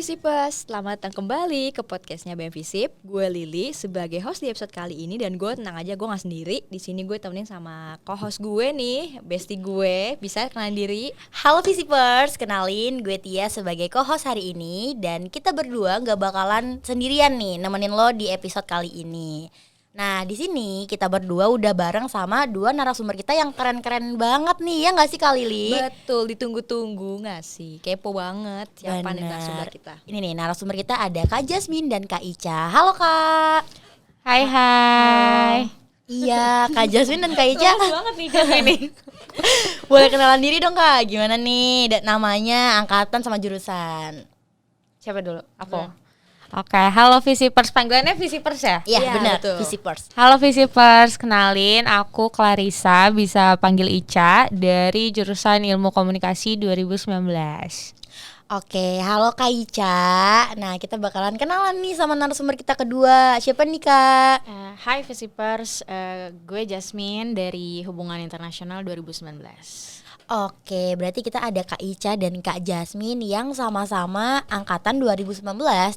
Visipers, selamat datang kembali ke podcastnya BM Visip. Gue Lili sebagai host di episode kali ini dan gue tenang aja, gue nggak sendiri. Di sini gue temenin sama co-host gue nih, bestie gue. Bisa kenalin diri? Halo Visipers, kenalin gue Tia sebagai co-host hari ini. Dan kita berdua gak bakalan sendirian nih nemenin lo di episode kali ini. Nah di sini kita berdua udah bareng sama dua narasumber kita yang keren-keren banget nih, ya nggak sih Kak Lili? Betul, ditunggu-tunggu nggak sih? Kepo banget siapa nih Bener. narasumber kita. Ini nih narasumber kita ada Kak Jasmine dan Kak Ica. Halo Kak. Hai. Iya Kak Jasmine dan Kak Ica. banget nih ini. Boleh kenalan diri dong Kak, gimana nih namanya, angkatan sama jurusan? Siapa dulu? Aku. Oke, halo Visipers. Panggilannya Visipers ya? Iya Iya, benar, betul. Visipers. Halo Visipers, kenalin aku Clarissa, bisa panggil Ica dari jurusan Ilmu Komunikasi 2019. Oke, halo Kak Ica. Nah, kita bakalan kenalan nih sama narasumber kita kedua. Siapa nih Kak? Hai Visipers, gue Jasmine dari Hubungan Internasional 2019. Oke, berarti kita ada Kak Ica dan Kak Jasmine yang sama-sama angkatan 2019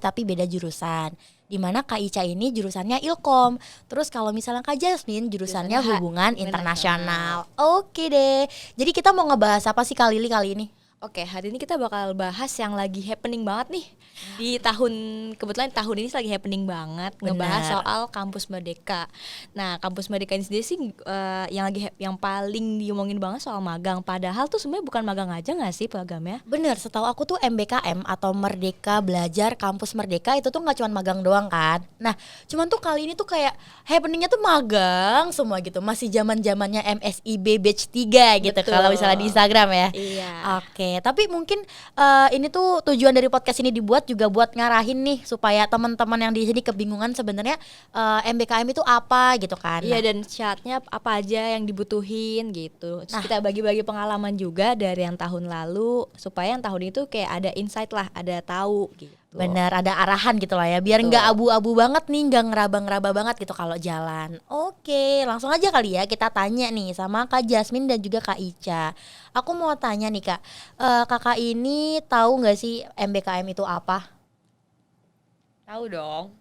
tapi beda jurusan. Dimana Kak Ica ini jurusannya Ilkom. Terus kalau misalnya Kak Jasmine jurusannya Hubungan Internasional. Oke deh. Jadi kita mau ngebahas apa sih Kak Lili kali ini? Oke, hari ini kita bakal bahas yang lagi happening banget nih di kebetulan tahun ini lagi happening banget. Benar. Ngebahas soal Kampus Merdeka. Nah, Kampus Merdeka ini sendiri sih yang paling diomongin banget soal magang. Padahal tuh sebenarnya bukan magang aja nggak sih programnya? Bener, setahu aku tuh MBKM atau Merdeka Belajar Kampus Merdeka itu tuh gak cuma magang doang kan. Nah, cuman tuh kali ini tuh kayak happeningnya tuh magang semua gitu. Masih zaman-zamannya MSIB batch 3 gitu. Betul. Kalau misalnya di Instagram ya. Iya. Oke, tapi mungkin ini tuh tujuan dari podcast ini dibuat juga buat ngarahin nih supaya teman-teman yang di sini kebingungan sebenarnya MBKM itu apa gitu kan. Iya, Nah, dan syaratnya apa aja yang dibutuhin gitu. Terus kita bagi-bagi pengalaman juga dari yang tahun lalu supaya yang tahun itu kayak ada insight lah, ada tahu gitu. benar ada arahan gitu lah ya, biar Betul. nggak abu-abu banget nih, nggak ngeraba-ngeraba banget gitu kalau jalan. Oke, langsung aja kali ya kita tanya nih sama Kak Jasmine dan juga Kak Ica. Aku mau tanya nih Kak, kakak ini tahu nggak sih MBKM itu apa? Tahu dong.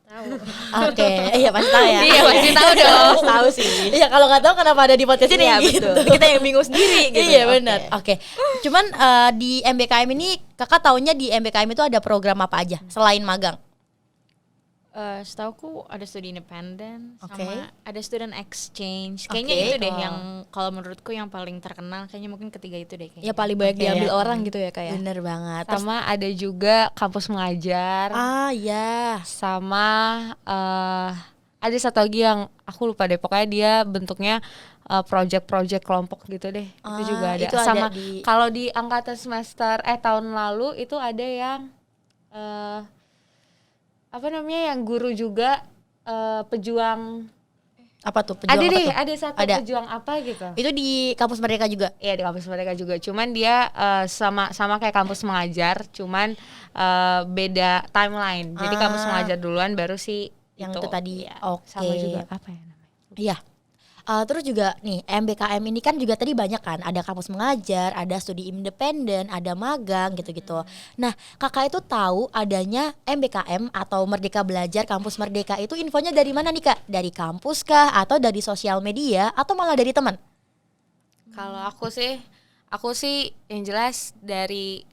Oke, iya pasti tahu ya. Iya, pasti tahu dong. Tahu sih. Iya, kalau nggak tahu kenapa ada di podcast ini? Iya, gitu. betul. Kita yang bingung sendiri gitu. Iya Oke. benar. Oke. Cuman di MBKM ini kakak taunya di MBKM itu ada program apa aja selain magang? Setauku ada studi independen Oke. sama ada student exchange. Kayaknya Oke. itu deh yang kalau menurutku yang paling terkenal. Kayaknya mungkin ketiga itu deh kayaknya. Ya paling banyak Oke. diambil orang gitu ya kayak. Bener banget. Terus, Sama ada juga kampus mengajar. ya. Sama ada satu lagi yang aku lupa deh. Pokoknya dia bentuknya project-project kelompok gitu deh. Itu juga ada. Itu ada Sama di- kalau di angkatan semester tahun lalu itu ada yang apa namanya, yang guru juga pejuang. Apa tuh? Pejuang Ada apa deh, tuh? ada satu Ada. pejuang apa gitu. Itu di kampus Merdeka juga. Iya, di kampus mereka juga. Cuman dia sama kayak kampus mengajar, cuman beda timeline. Jadi kampus mengajar duluan baru sih Yang itu tadi. Iya. Oke. Sama juga apa ya namanya? Iya. Terus juga nih MBKM ini kan juga tadi banyak kan, ada kampus mengajar, ada studi independen, ada magang gitu-gitu. Nah kakak itu tahu adanya MBKM atau Merdeka Belajar Kampus Merdeka itu infonya dari mana nih Kak? Dari kampus kah atau dari sosial media atau malah dari teman? Kalau aku sih yang jelas dari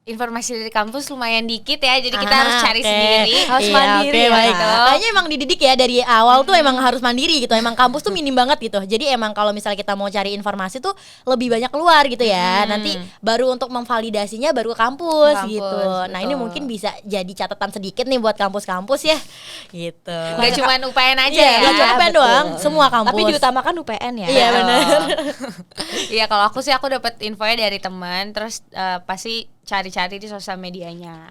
informasi dari kampus lumayan dikit ya, jadi kita harus cari oke. sendiri. Harus Iya, mandiri oke, ya, baik. Kak. Kayaknya emang dididik ya dari awal tuh emang harus mandiri gitu. Emang kampus tuh minim banget gitu. Jadi emang kalau misalnya kita mau cari informasi tuh lebih banyak keluar gitu ya. Nanti baru untuk memvalidasinya baru ke kampus, Kampus, gitu. Nah, ini betul. mungkin bisa jadi catatan sedikit nih buat kampus-kampus ya. Gitu. Gak cuma UPN aja Iya, ya. nggak cuma UPN doang, semua kampus. Tapi diutamakan UPN ya. Iya, benar. Iya, kalau aku sih aku dapat infonya dari teman, terus pasti cari-cari di sosial medianya.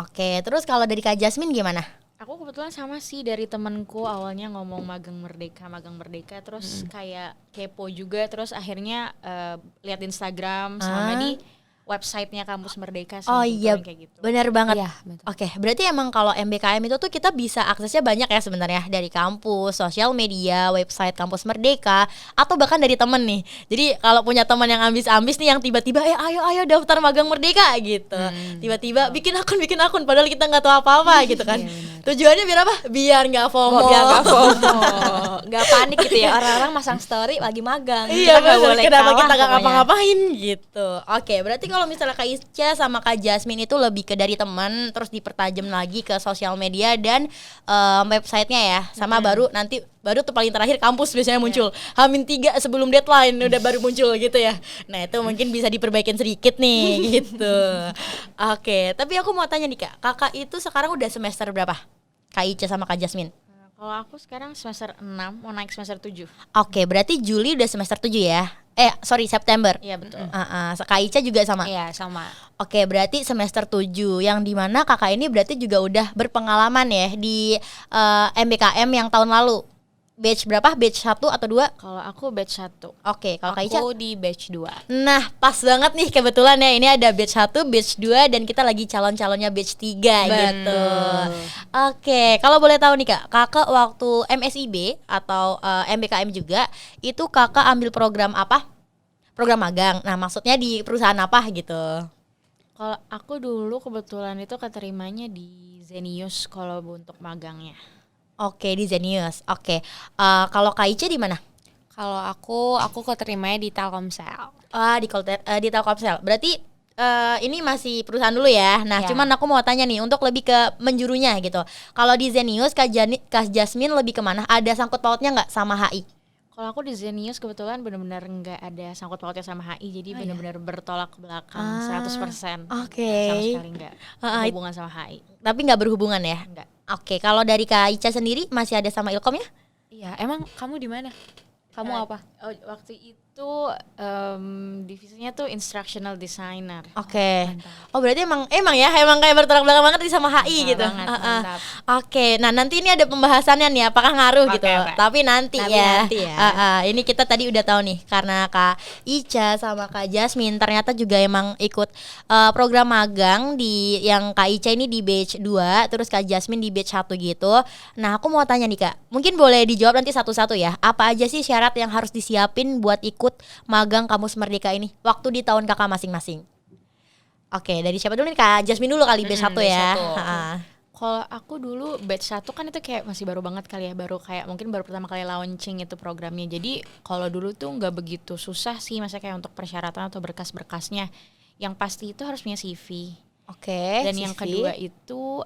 Oke. Terus kalau dari Kak Jasmine gimana? Aku kebetulan sama sih, dari temanku awalnya ngomong magang merdeka, terus kayak kepo juga, terus akhirnya lihat Instagram sama di websitenya Kampus Merdeka sih. Oh iya, kebetulan kayak gitu. benar banget. Iya, betul. Oke, berarti emang kalau MBKM itu tuh kita bisa aksesnya banyak ya sebenarnya, dari kampus, sosial media, website Kampus Merdeka, atau bahkan dari temen nih. Jadi kalau punya teman yang ambis-ambis nih, yang tiba-tiba ayo daftar magang Merdeka gitu, tiba-tiba bikin akun, padahal kita nggak tahu apa-apa gitu kan. Tujuannya biar apa? Biar nggak FOMO. Biar gak FOMO, gak panik gitu ya. Orang-orang masang story lagi magang. Iya, Kita nggak bener. boleh Kenapa kalah kita nggak pokoknya. ngapa-ngapain gitu. Oke, berarti kalau misalnya Kak Ica sama Kak Jasmine itu lebih ke dari teman, terus dipertajam lagi ke sosial media dan websitenya ya, sama baru tuh paling terakhir kampus biasanya muncul H-3 sebelum deadline udah baru muncul gitu ya. Nah itu mungkin bisa diperbaikin sedikit nih gitu. Oke, tapi aku mau tanya nih Kak, kakak itu sekarang udah semester berapa? Kak Ica sama Kak Jasmine. Kalau aku sekarang semester 6 mau naik semester 7. Oke, berarti Juli udah semester 7 ya? September. Iya betul. Kak Ica juga sama? Iya, sama. Oke, berarti semester 7 yang dimana kakak ini berarti juga udah berpengalaman ya di MBKM yang tahun lalu. Batch berapa? Batch 1 atau 2? Kalau aku batch 1. Oke, kalau Kak Ica? Aku di batch 2. Nah, pas banget nih kebetulan ya, ini ada batch 1, batch 2 dan kita lagi calon-calonnya batch 3 gitu. Oke, kalau boleh tahu nih Kak, kakak waktu MSIB atau MBKM juga, itu kakak ambil program apa? Program magang. Nah, maksudnya di perusahaan apa gitu? Kalau aku dulu kebetulan itu keterimanya di Zenius kalau untuk magangnya. Oke, di Zenius. Oke. Kalau Kak Ica di mana? Kalau aku keterimanya di Telkomsel. Di Telkomsel. Berarti ini masih perusahaan dulu ya. Nah, Ya. cuman aku mau tanya nih untuk lebih ke menjurunya gitu. Kalau di Zenius, Kak Jasmine lebih kemana? Ada sangkut pautnya nggak sama HI? Kalau aku di Zenius kebetulan benar-benar nggak ada sangkut pautnya sama HI, jadi benar-benar bertolak belakang 100%. Oke. Sama sekali nggak hubungan sama HI. Tapi nggak berhubungan ya? Enggak. Oke, kalau dari Kak Ica sendiri masih ada sama Ilkom ya? Iya, emang kamu di mana? Kamu apa? Oh, waktu itu divisinya tuh instructional designer. Oke. Oh, berarti emang kayak bertolak belakang banget nih sama HI gitu. Banget, mantap. Oke, nah nanti ini ada pembahasannya nih, apakah ngaruh Oke, gitu. oke. Tapi nanti ya. Nanti ya. Ini kita tadi udah tahu nih, karena Kak Ica sama Kak Jasmine ternyata juga emang ikut program magang di yang Kak Ica ini di batch 2, terus Kak Jasmine di batch 1 gitu. Nah, aku mau tanya nih Kak, mungkin boleh dijawab nanti satu-satu ya. Apa aja sih syarat yang harus disiapin buat ikut magang Kampus Merdeka ini waktu di tahun kakak masing-masing? Oke, dari siapa dulu nih Kak? Jasmine dulu kali batch 1 batch ya. satu. Kalau aku dulu batch 1 kan itu kayak masih baru banget kali ya, mungkin baru pertama kali launching itu programnya. Jadi kalau dulu tuh nggak begitu susah sih, maksudnya kayak untuk persyaratan atau berkas-berkasnya. Yang pasti itu harus punya CV. Oke. Dan yang CV. kedua itu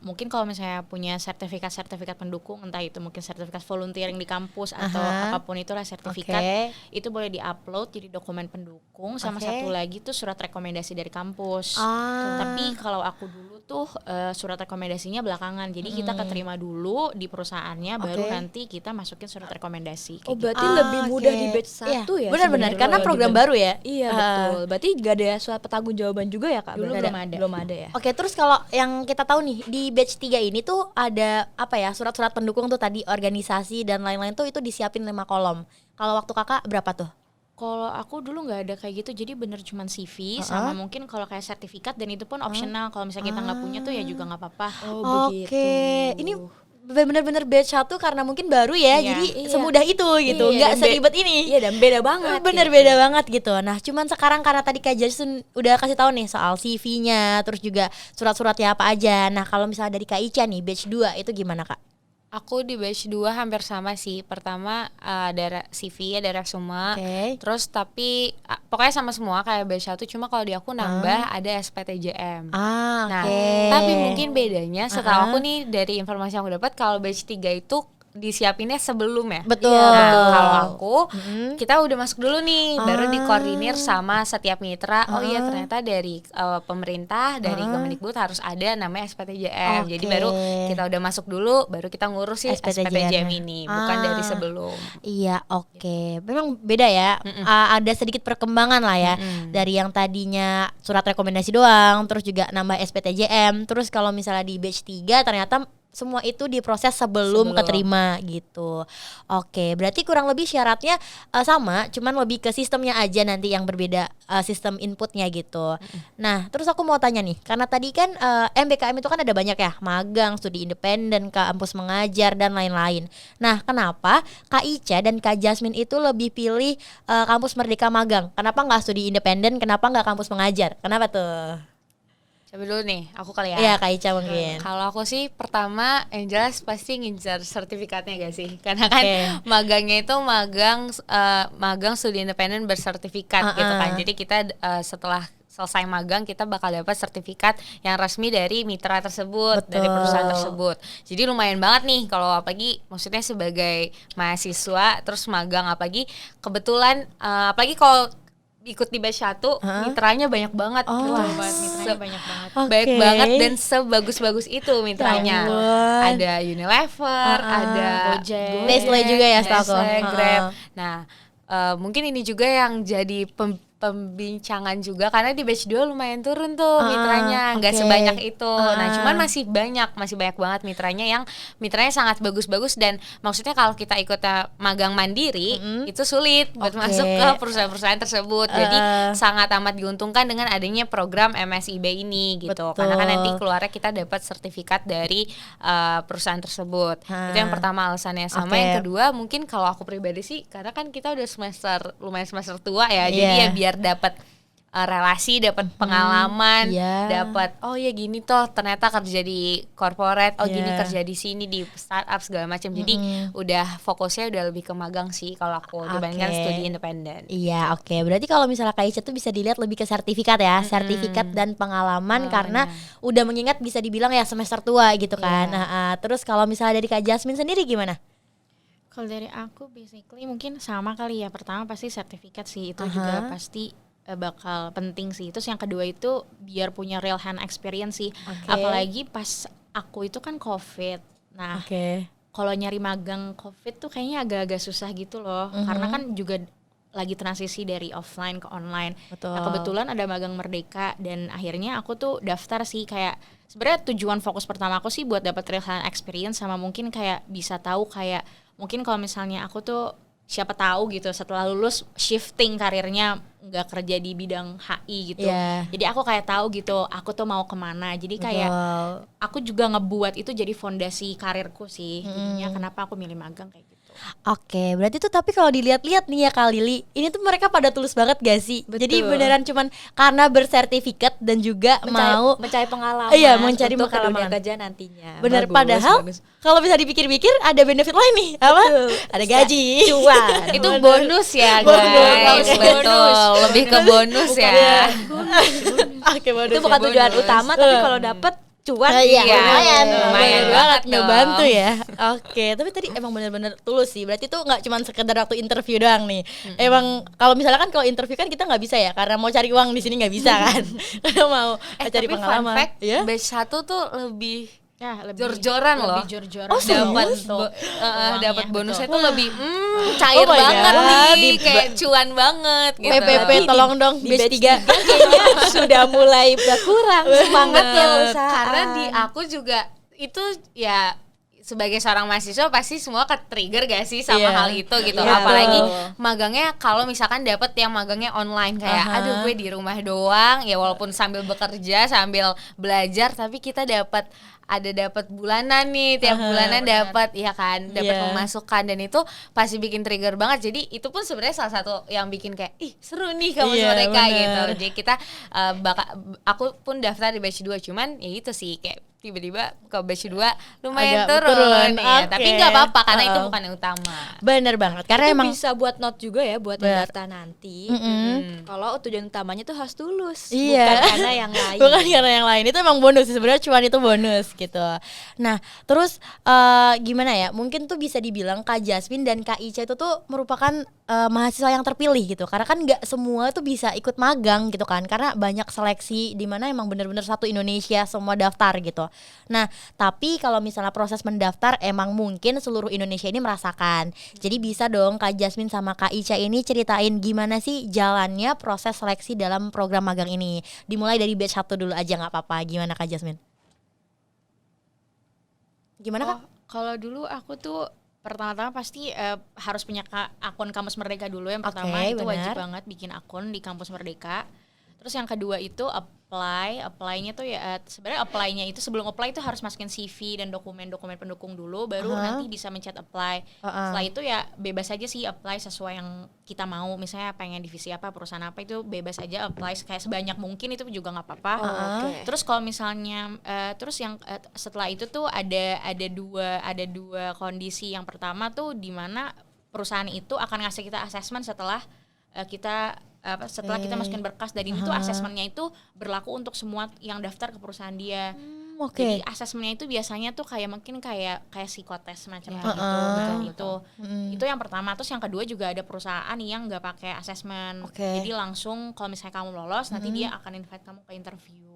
mungkin kalau misalnya punya sertifikat pendukung, entah itu mungkin sertifikat volunteering di kampus atau apapun itulah sertifikat, Oke. itu boleh diupload jadi dokumen pendukung. Sama Oke. satu lagi tuh surat rekomendasi dari kampus. Ah. Tapi kalau aku dulu tuh surat rekomendasinya belakangan, jadi kita keterima dulu di perusahaannya, baru Oke. nanti kita masukin surat rekomendasi. Oh, kayak berarti Ah, lebih mudah oke. di batch 1 Iya, ya? benar-benar, sebenarnya karena kalau program dibanding- baru ya. Iya, betul. Berarti gak ada surat petanggung jawaban juga ya Kak? Dulu Berarti belum ada. ya? Oke, terus kalau yang kita tahu nih di batch 3 ini tuh ada apa ya, surat-surat pendukung tuh tadi, organisasi dan lain-lain tuh itu disiapin 5 kolom. Kalau waktu kakak berapa tuh? Kalau aku dulu nggak ada kayak gitu, jadi bener cuman CV sama mungkin kalau kayak sertifikat, dan itu pun optional. Kalau misalnya kita nggak punya tuh ya juga nggak apa-apa. Oh, begitu. Oke, ini bener-bener batch 1 karena mungkin baru ya, Iya. jadi Iya. semudah itu gitu, Iya, nggak dan seribet ini. Iya, dan beda banget. Bener gitu. beda banget gitu. Nah, cuman sekarang karena tadi Kak Jason udah kasih tahu nih soal CV-nya, terus juga surat-suratnya apa aja. Nah, kalau misalnya dari Kak Ica nih batch 2 itu gimana Kak? Aku di batch 2 hampir sama sih. Pertama ada CV, ada resume. Oke. Terus tapi pokoknya sama semua kayak batch 1, cuma kalau di aku nambah ada SPTJM. Nah, Oke. tapi mungkin bedanya setahu aku nih dari informasi yang aku dapat, kalau batch 3 itu disiapinnya sebelum ya. Betul, Nah, betul. kalau aku kita udah masuk dulu nih, baru dikoordinir sama setiap mitra. Oh iya, ternyata dari pemerintah, dari Kemendikbud harus ada namanya SPTJM. Jadi Oke. baru kita udah masuk dulu, baru kita ngurus sih SPTJM ini, bukan dari sebelum. Iya, oke. Memang beda ya. Ada sedikit perkembangan lah ya. Dari yang tadinya surat rekomendasi doang, terus juga nambah SPTJM. Terus kalau misalnya di batch 3 ternyata semua itu diproses sebelum keterima gitu. Oke, berarti kurang lebih syaratnya sama, cuman lebih ke sistemnya aja nanti yang berbeda, sistem inputnya gitu. Nah, terus aku mau tanya nih, karena tadi kan MBKM itu kan ada banyak ya, magang, studi independen, kampus mengajar dan lain-lain. Nah, kenapa Kak Ica dan Kak Jasmine itu lebih pilih kampus Merdeka magang? Kenapa nggak studi independen? Kenapa nggak kampus mengajar? Kenapa tuh? Coba dulu nih, aku kali ya. Iya, Kak Ica mungkin. Kalau aku sih pertama yang jelas pasti ngincar sertifikatnya gak sih? Karena kan magangnya itu magang studi independen bersertifikat gitu kan. Jadi kita setelah selesai magang kita bakal dapat sertifikat yang resmi dari mitra tersebut, dari perusahaan tersebut. Jadi lumayan banget nih kalau apalagi maksudnya sebagai mahasiswa terus magang, apalagi kebetulan apalagi kalau ikut di batch 1 mitranya banyak banget. Mitranya banyak banget. Baik banget dan sebagus-bagus itu mitranya. Ada Unilever, ada Gojek, Nestle juga ya setahu aku. Nestle, Grab. Nah, mungkin ini juga yang jadi pembincangan juga karena di batch 2 lumayan turun tuh mitranya, nggak sebanyak itu. Nah, cuman masih banyak banget mitranya sangat bagus-bagus, dan maksudnya kalau kita ikut magang mandiri itu sulit buat masuk ke perusahaan-perusahaan tersebut. Jadi sangat amat diuntungkan dengan adanya program MSIB ini gitu. Karena kan nanti keluarnya kita dapat sertifikat dari perusahaan tersebut. Itu yang pertama alasannya. Sama yang kedua mungkin kalau aku pribadi sih karena kan kita udah lumayan semester tua ya. Jadi ya biar dapat relasi, dapat pengalaman, dapat gini toh ternyata kerja di corporate, gini kerja di sini di startup segala macam. Jadi udah fokusnya udah lebih ke magang sih kalau aku dibandingkan studi independen. Iya, oke. Berarti kalau misalnya Kak Ica tuh bisa dilihat lebih ke sertifikat ya, sertifikat dan pengalaman karena udah mengingat bisa dibilang ya semester tua gitu kan. Terus kalau misalnya dari Kak Jasmine sendiri gimana? Kalau dari aku basically mungkin sama kali ya. Pertama pasti sertifikat sih, itu juga pasti bakal penting sih. Terus yang kedua itu biar punya real hand experience sih. Apalagi pas aku itu kan COVID. Nah, kalau nyari magang COVID tuh kayaknya agak-agak susah gitu loh. Karena kan juga lagi transisi dari offline ke online. Nah, kebetulan ada magang Merdeka dan akhirnya aku tuh daftar sih. Kayak sebenarnya tujuan fokus pertama aku sih buat dapat real hand experience, sama mungkin kayak bisa tahu kayak mungkin kalau misalnya aku tuh siapa tahu gitu setelah lulus shifting karirnya nggak kerja di bidang HI gitu. Jadi aku kayak tahu gitu aku tuh mau kemana. Jadi kayak aku juga ngebuat itu jadi fondasi karirku sih. Jadinya kenapa aku milih magang kayak gitu. Oke, berarti tuh tapi kalau dilihat-lihat nih ya Kak Lili, ini tuh mereka pada tulus banget gak sih? Jadi beneran cuman karena bersertifikat dan juga mencari pengalaman. Iya, mencari untuk pengalaman kerja nantinya. Bener, padahal kalau bisa dipikir-pikir ada benefit lain nih, apa? Ada gaji, cuan. Itu bonus ya guys. Betul, lebih ke bonus ya. Oke, bonus. Itu bukan tujuan utama, tapi kalau dapet cuan lumayan banget ngebantu ya. Oke, tapi tadi emang bener-bener tulus sih. Berarti tuh nggak cuma sekedar waktu interview doang nih. Emang kalau misalnya kan kalau interview kan kita nggak bisa ya, karena mau cari uang di sini nggak bisa kan. Karena mau cari pengalaman. Fun fact, batch 1 tuh lebih jor-joran loh. Jor-joran. Dapat bonusnya tuh lebih cair banget nih, kayak cuan banget gitu. PPP tolong dong batch 3 kayaknya sudah mulai berkurang semangatnya usaha. Karena di aku juga itu ya sebagai seorang mahasiswa pasti semua ke-trigger gak sih sama hal itu gitu. Apalagi magangnya kalau misalkan dapet yang magangnya online kayak aduh gue di rumah doang ya, walaupun sambil bekerja sambil belajar tapi kita dapat bulanan nih, tiap bulanan dapat ya kan, dapat pemasukan, dan itu pasti bikin trigger banget. Jadi itu pun sebenarnya salah satu yang bikin kayak seru nih kampus mereka gitu. Jadi kita aku pun daftar di batch 2, cuman ya itu sih kayak tiba-tiba ke batch 2 lumayan turun ya. Tapi nggak apa-apa karena itu bukan yang utama. Bener banget, karena itu emang bisa buat note juga ya buat yang daftar nanti. Kalau tujuan utamanya tuh harus tulus, bukan karena yang lain. Bukan karena yang lain, itu emang bonus sih sebenarnya, cuan itu bonus gitu. Nah, terus gimana ya? Mungkin tuh bisa dibilang Kak Jasmine dan Kak Ica itu tuh merupakan mahasiswa yang terpilih gitu. Karena kan nggak semua tuh bisa ikut magang gitu kan. Karena banyak seleksi di mana emang bener-bener satu Indonesia semua daftar gitu. Nah, tapi kalau misalnya proses mendaftar emang mungkin seluruh Indonesia ini merasakan. Jadi bisa dong Kak Jasmine sama Kak Ica ini ceritain gimana sih jalannya proses seleksi dalam program magang ini. Dimulai dari batch 1 dulu aja nggak apa-apa. Gimana Kak Jasmine? Gimana Kak? Kalau dulu aku tuh pertama-tama pasti harus punya akun Kampus Merdeka dulu. Yang pertama Oke, itu wajib benar. banget bikin akun di Kampus Merdeka. Terus yang kedua itu apply-nya tuh ya sebenarnya apply-nya itu sebelum apply itu harus masukin CV dan dokumen-dokumen pendukung dulu, baru nanti bisa mencet apply. Setelah itu ya bebas aja sih apply sesuai yang kita mau. Misalnya pengen divisi apa, perusahaan apa, itu bebas aja apply kayak sebanyak mungkin, itu juga nggak apa-apa. Oke. Terus kalau misalnya terus yang setelah itu tuh ada dua kondisi. Yang pertama tuh di mana perusahaan itu akan ngasih kita assessment setelah setelah kita masukin berkas, dan ini tuh asesmennya itu berlaku untuk semua yang daftar ke perusahaan dia. Jadi asesmennya itu biasanya tuh kayak psikotes macam gitu. Itu yang pertama. Terus yang kedua juga ada perusahaan yang nggak pakai asesmen. Jadi langsung kalau misalnya kamu lolos, nanti dia akan invite kamu ke interview.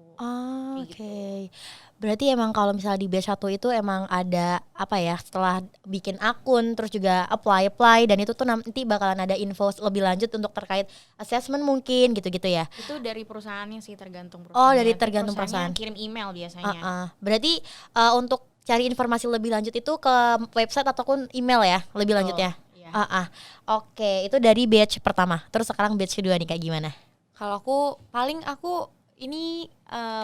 Oke. Berarti emang kalau misalnya di batch 1 itu emang ada apa ya, setelah bikin akun terus juga apply dan itu tuh nanti bakalan ada info lebih lanjut untuk terkait assessment mungkin gitu-gitu ya. Itu dari perusahaannya sih, tergantung Oh, perusahaannya. dari tergantung perusahaan. Kirim email biasanya. Berarti untuk cari informasi lebih lanjut itu ke website ataupun email ya, lebih lanjut ya. Iya. Oke, itu dari batch pertama. Terus sekarang batch kedua nih kayak gimana? Kalau aku ini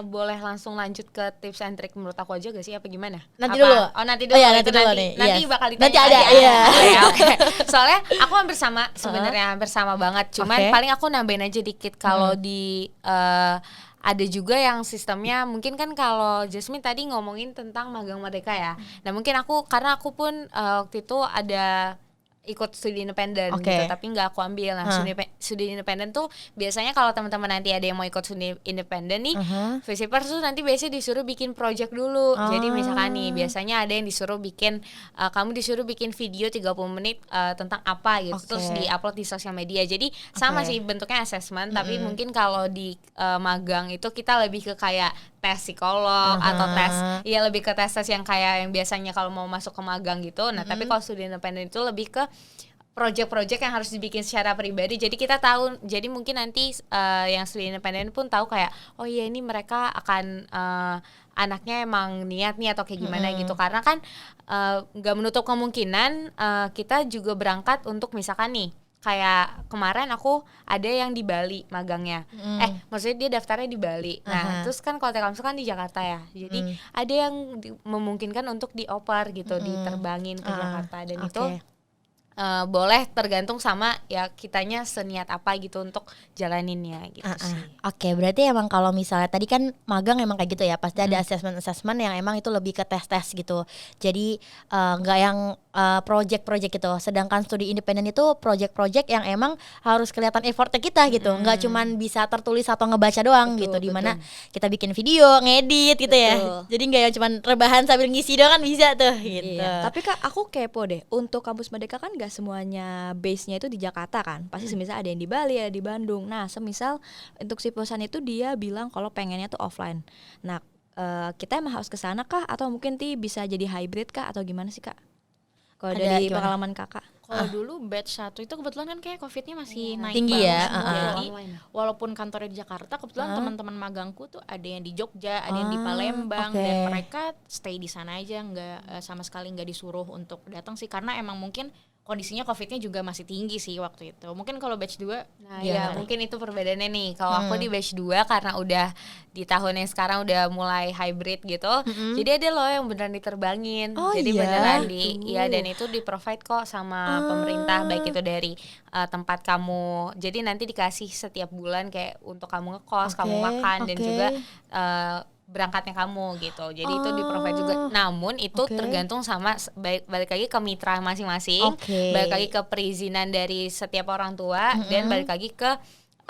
boleh langsung lanjut ke tips and trick menurut aku aja gak sih, apa gimana? Nanti Apa? dulu. Oh nanti Oh dulu. ya, Itu nanti dulu nih. Nanti Yes. bakal ditanya Nanti ada, lagi. iya. Oke. Soalnya aku hampir sama sebenarnya, hampir sama banget. Cuman Oke. paling aku nambahin aja dikit kalau di ada juga yang sistemnya mungkin kan, kalau Jasmine tadi ngomongin tentang magang merdeka ya. Nah mungkin karena aku pun waktu itu ada ikut studi independen gitu, tapi nggak aku ambil. Nah studi independen tuh biasanya kalau teman-teman nanti ada yang mau ikut studi independen nih, Visipers tuh nanti biasanya disuruh bikin project dulu. Jadi misalkan nih biasanya ada yang disuruh bikin, kamu disuruh bikin video 30 menit tentang apa gitu, terus di-upload di sosial media. Jadi sama sih bentuknya assessment, tapi mungkin kalau di magang itu kita lebih ke kayak tes psikolog atau lebih ke tes yang kayak yang biasanya kalau mau masuk ke magang gitu. Nah tapi kalau studi independen itu lebih ke project-project yang harus dibikin secara pribadi. Jadi kita tahu, jadi mungkin nanti yang studi independen pun tahu kayak, oh iya ini mereka akan anaknya emang niat nih atau kayak gimana gitu. Karena kan nggak menutup kemungkinan kita juga berangkat untuk misalkan nih, kayak kemarin aku ada yang di Bali magangnya, maksudnya dia daftarnya di Bali. Nah terus kan kalau Telkomsel kan di Jakarta ya, jadi ada yang memungkinkan untuk dioper gitu, diterbangin ke Jakarta, dan itu boleh tergantung sama ya kitanya seniat apa gitu untuk jalaninnya gitu sih. Oke, berarti emang kalau misalnya tadi kan magang emang kayak gitu ya, pasti ada assessment yang emang itu lebih ke tes gitu. Jadi nggak yang project gitu. Sedangkan studi independen itu project yang emang harus kelihatan effortnya kita gitu, nggak cuman bisa tertulis atau ngebaca doang gitu. Dimana kita bikin video, ngedit gitu ya. Jadi nggak yang cuman rebahan sambil ngisi doang kan bisa tuh gitu. Iya. Tapi Kak, aku kepo deh. Untuk kampus Merdeka kan gak semuanya base-nya itu di Jakarta kan. Pasti semisal ada yang di Bali, ada di Bandung. Nah, semisal untuk si perusahaan itu dia bilang kalau pengennya tuh offline. Nah, kita emang harus ke sana kah, atau mungkin bisa jadi hybrid kah, atau gimana sih Kak? Kalau dari pengalaman Kakak. Kalau dulu batch 1 itu kebetulan kan kayak COVID-nya masih naik tinggi banget. ya. Jadi walaupun kantornya di Jakarta, kebetulan teman-teman magangku tuh ada yang di Jogja, ada yang di Palembang, dan mereka stay di sana aja, nggak sama sekali nggak disuruh untuk datang sih, karena emang mungkin kondisinya COVID-nya juga masih tinggi sih waktu itu. Mungkin kalau batch 2 Nah ya mungkin itu perbedaannya nih. Kalau aku di batch 2 karena udah di tahun yang sekarang udah mulai hybrid gitu, jadi ada loh yang beneran diterbangin. Jadi beneran dan itu di provide kok sama pemerintah, baik itu dari tempat kamu. Jadi nanti dikasih setiap bulan kayak untuk kamu ngekos, kamu makan, dan juga berangkatnya kamu gitu. Jadi itu di provide juga. Namun itu tergantung sama balik lagi ke mitra masing-masing, balik lagi ke perizinan dari setiap orang tua, dan balik lagi ke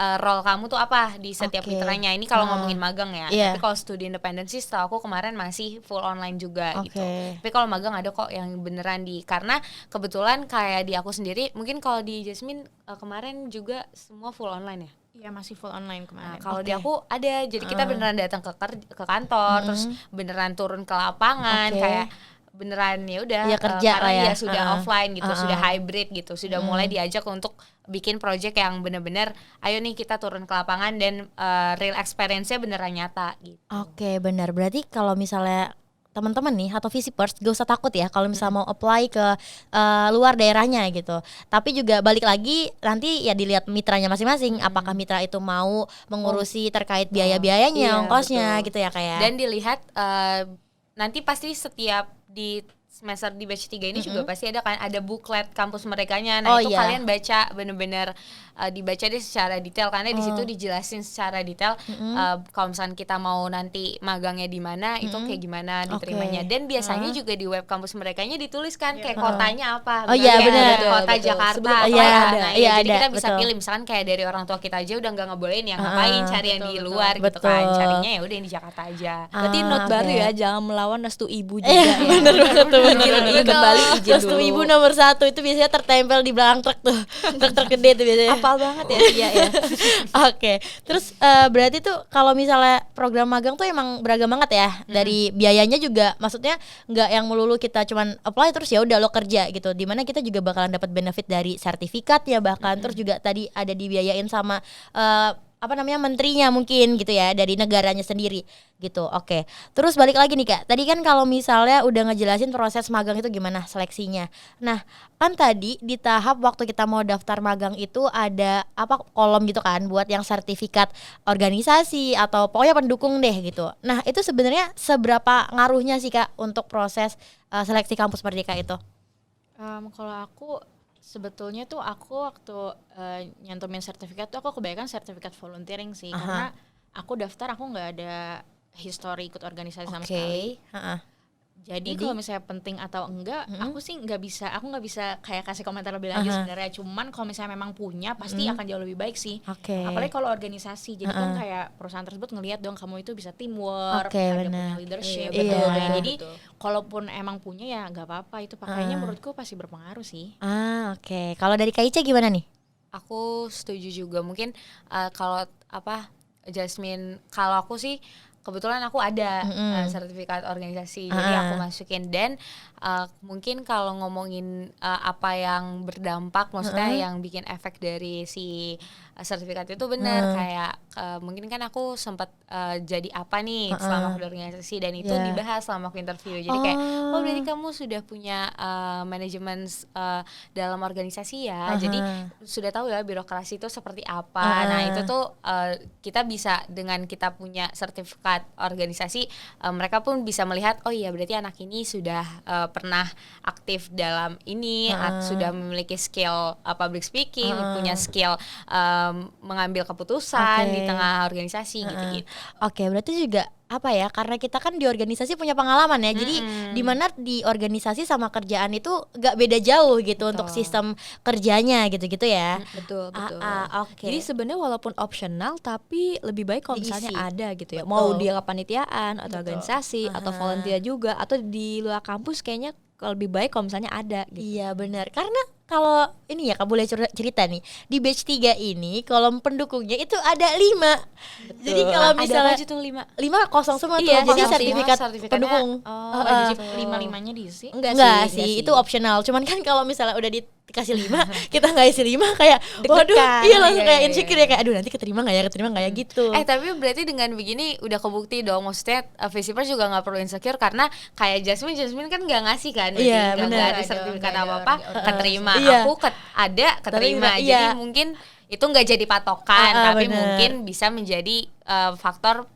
role kamu tuh apa di setiap mitranya. Ini kalau ngomongin magang ya. Tapi kalau studi independen sih setahu aku kemarin masih full online juga gitu. Tapi kalau magang ada kok yang beneran karena kebetulan kayak di aku sendiri, mungkin kalau di Jasmine kemarin juga semua full online ya. Iya, masih full online kemarin. Kalau di aku ada, jadi kita beneran datang ke kantor, terus beneran turun ke lapangan, kayak beneran ya udah kerja lah ya. Sudah offline gitu, sudah hybrid gitu, sudah mulai diajak untuk bikin project yang bener-bener ayo nih kita turun ke lapangan dan real experience-nya beneran nyata gitu. Oke, benar. Berarti kalau misalnya teman-teman nih atau visipers gak usah takut ya kalau misalnya mau apply ke luar daerahnya gitu. Tapi juga balik lagi nanti ya dilihat mitranya masing-masing. Apakah mitra itu mau mengurusi terkait biaya-biayanya, Iya, ongkosnya betul. gitu ya kayak. Dan dilihat nanti pasti setiap di semester di batch 3 ini juga pasti ada kan ada buklet kampus merekanya. Nah, Oh, itu iya. kalian baca bener-bener dibaca deh secara detail karena di situ dijelasin secara detail kalau misalnya kita mau nanti magangnya di mana itu kayak gimana diterimanya. Dan biasanya juga di web kampus merekanya dituliskan kayak kotanya apa. Oh, iya, Misalnya benar. kayak Betul, kota betul. Jakarta Sebelum apa apply ya. ada. Nah, Iya, jadi ada, kita bisa betul. pilih misalkan kayak dari orang tua kita aja udah nggak ngebolehin yang ngapain cari yang di luar gitu Betul. kan. Carinya ya udah yang di Jakarta aja. Berarti note oke. baru ya, jangan melawan restu ibu juga ya. Bener banget tuh, bener. Kembali izin Restu dulu. ibu nomor 1 itu biasanya tertempel di belakang truk tuh, truk gede tuh biasanya. Apal banget ya. Iya ya. Oke, terus berarti tuh kalau misalnya program magang tuh emang beragam banget ya. Dari biayanya juga, maksudnya nggak yang melulu kita cuman apply terus ya udah lo kerja gitu. Dimana kita juga bakalan dapat benefit dari sertifikat ya bahkan. Terus juga tadi ada dibiayain sama apa namanya menterinya mungkin gitu ya dari negaranya sendiri gitu. Oke. Terus balik lagi nih Kak. Tadi kan kalau misalnya udah ngejelasin proses magang itu gimana seleksinya. Nah, kan tadi di tahap waktu kita mau daftar magang itu ada apa kolom gitu kan buat yang sertifikat organisasi atau pokoknya pendukung deh gitu. Nah, itu sebenarnya seberapa ngaruhnya sih Kak untuk proses seleksi kampus Merdeka itu? Kalau aku sebetulnya tuh aku waktu nyantumin sertifikat tuh aku kebanyakan sertifikat volunteering sih. Karena aku daftar aku nggak ada history ikut organisasi sama sekali. Heeh. Jadi kalau misalnya penting atau enggak, aku nggak bisa kayak kasih komentar lebih lanjut sebenarnya. Cuman kalau misalnya memang punya, pasti akan jauh lebih baik sih. Oke. Apalagi kalau organisasi, jadi kan kayak perusahaan tersebut ngelihat dong kamu itu bisa teamwork, Oke, ada benar. punya leadership, Iya, gitu. betul, Jadi kalaupun emang punya ya nggak apa-apa, itu pakainya menurutku pasti berpengaruh sih. Oke. Kalau dari Kak Ica gimana nih? Aku setuju juga. Mungkin kalau Jasmine, kalau aku sih kebetulan aku ada sertifikat organisasi, jadi aku masukin. Dan mungkin kalau ngomongin apa yang berdampak, maksudnya yang bikin efek dari si sertifikat itu benar. Kayak mungkin kan aku sempat jadi apa nih selama aku di organisasi, dan itu dibahas selama aku interview. Jadi kayak berarti kamu sudah punya manajemen dalam organisasi ya, jadi sudah tahu ya birokrasi itu seperti apa. Nah itu tuh kita bisa dengan kita punya sertifikat organisasi, mereka pun bisa melihat oh iya berarti anak ini sudah pernah aktif dalam ini, sudah memiliki skill public speaking, punya skill mengambil keputusan di tengah organisasi gitu-gitu. Oke, berarti juga apa ya, karena kita kan di organisasi punya pengalaman ya, jadi di mana di organisasi sama kerjaan itu gak beda jauh gitu untuk sistem kerjanya gitu-gitu ya. Betul, betul. Oke. Jadi sebenarnya walaupun optional tapi lebih baik kalau misalnya Diisi. ada gitu ya. Betul. Mau dia kepanitiaan atau organisasi atau volunteer juga atau di luar kampus, kayaknya lebih baik kalau misalnya ada gitu. Iya benar, karena kalau ini ya Kak boleh cerita nih, di batch 3 ini kolom pendukungnya itu ada 5. Jadi kalau misalnya Ada apa tuh 5? 5 kosong semua tuh, Iya, jadi kosong sertifikat semua, sertifikatnya. pendukung. Jadi 5-5-nya diisi. Enggak sih, itu optional. Cuman kan kalau misalnya udah dikasih 5, kita nggak isi 5 kayak waduh, iya langsung kayak insecure ya, kayak aduh nanti keterima nggak ya gitu. Tapi berarti dengan begini udah kebukti dong, maksudnya Visipers juga nggak perlu insecure karena kayak Jasmine kan nggak ngasih kan, Iya, nggak benar. ada sertifikat apa-apa, keterima. Iya. Aku keterima, Iya. jadi mungkin itu nggak jadi patokan, tapi benar. mungkin bisa menjadi faktor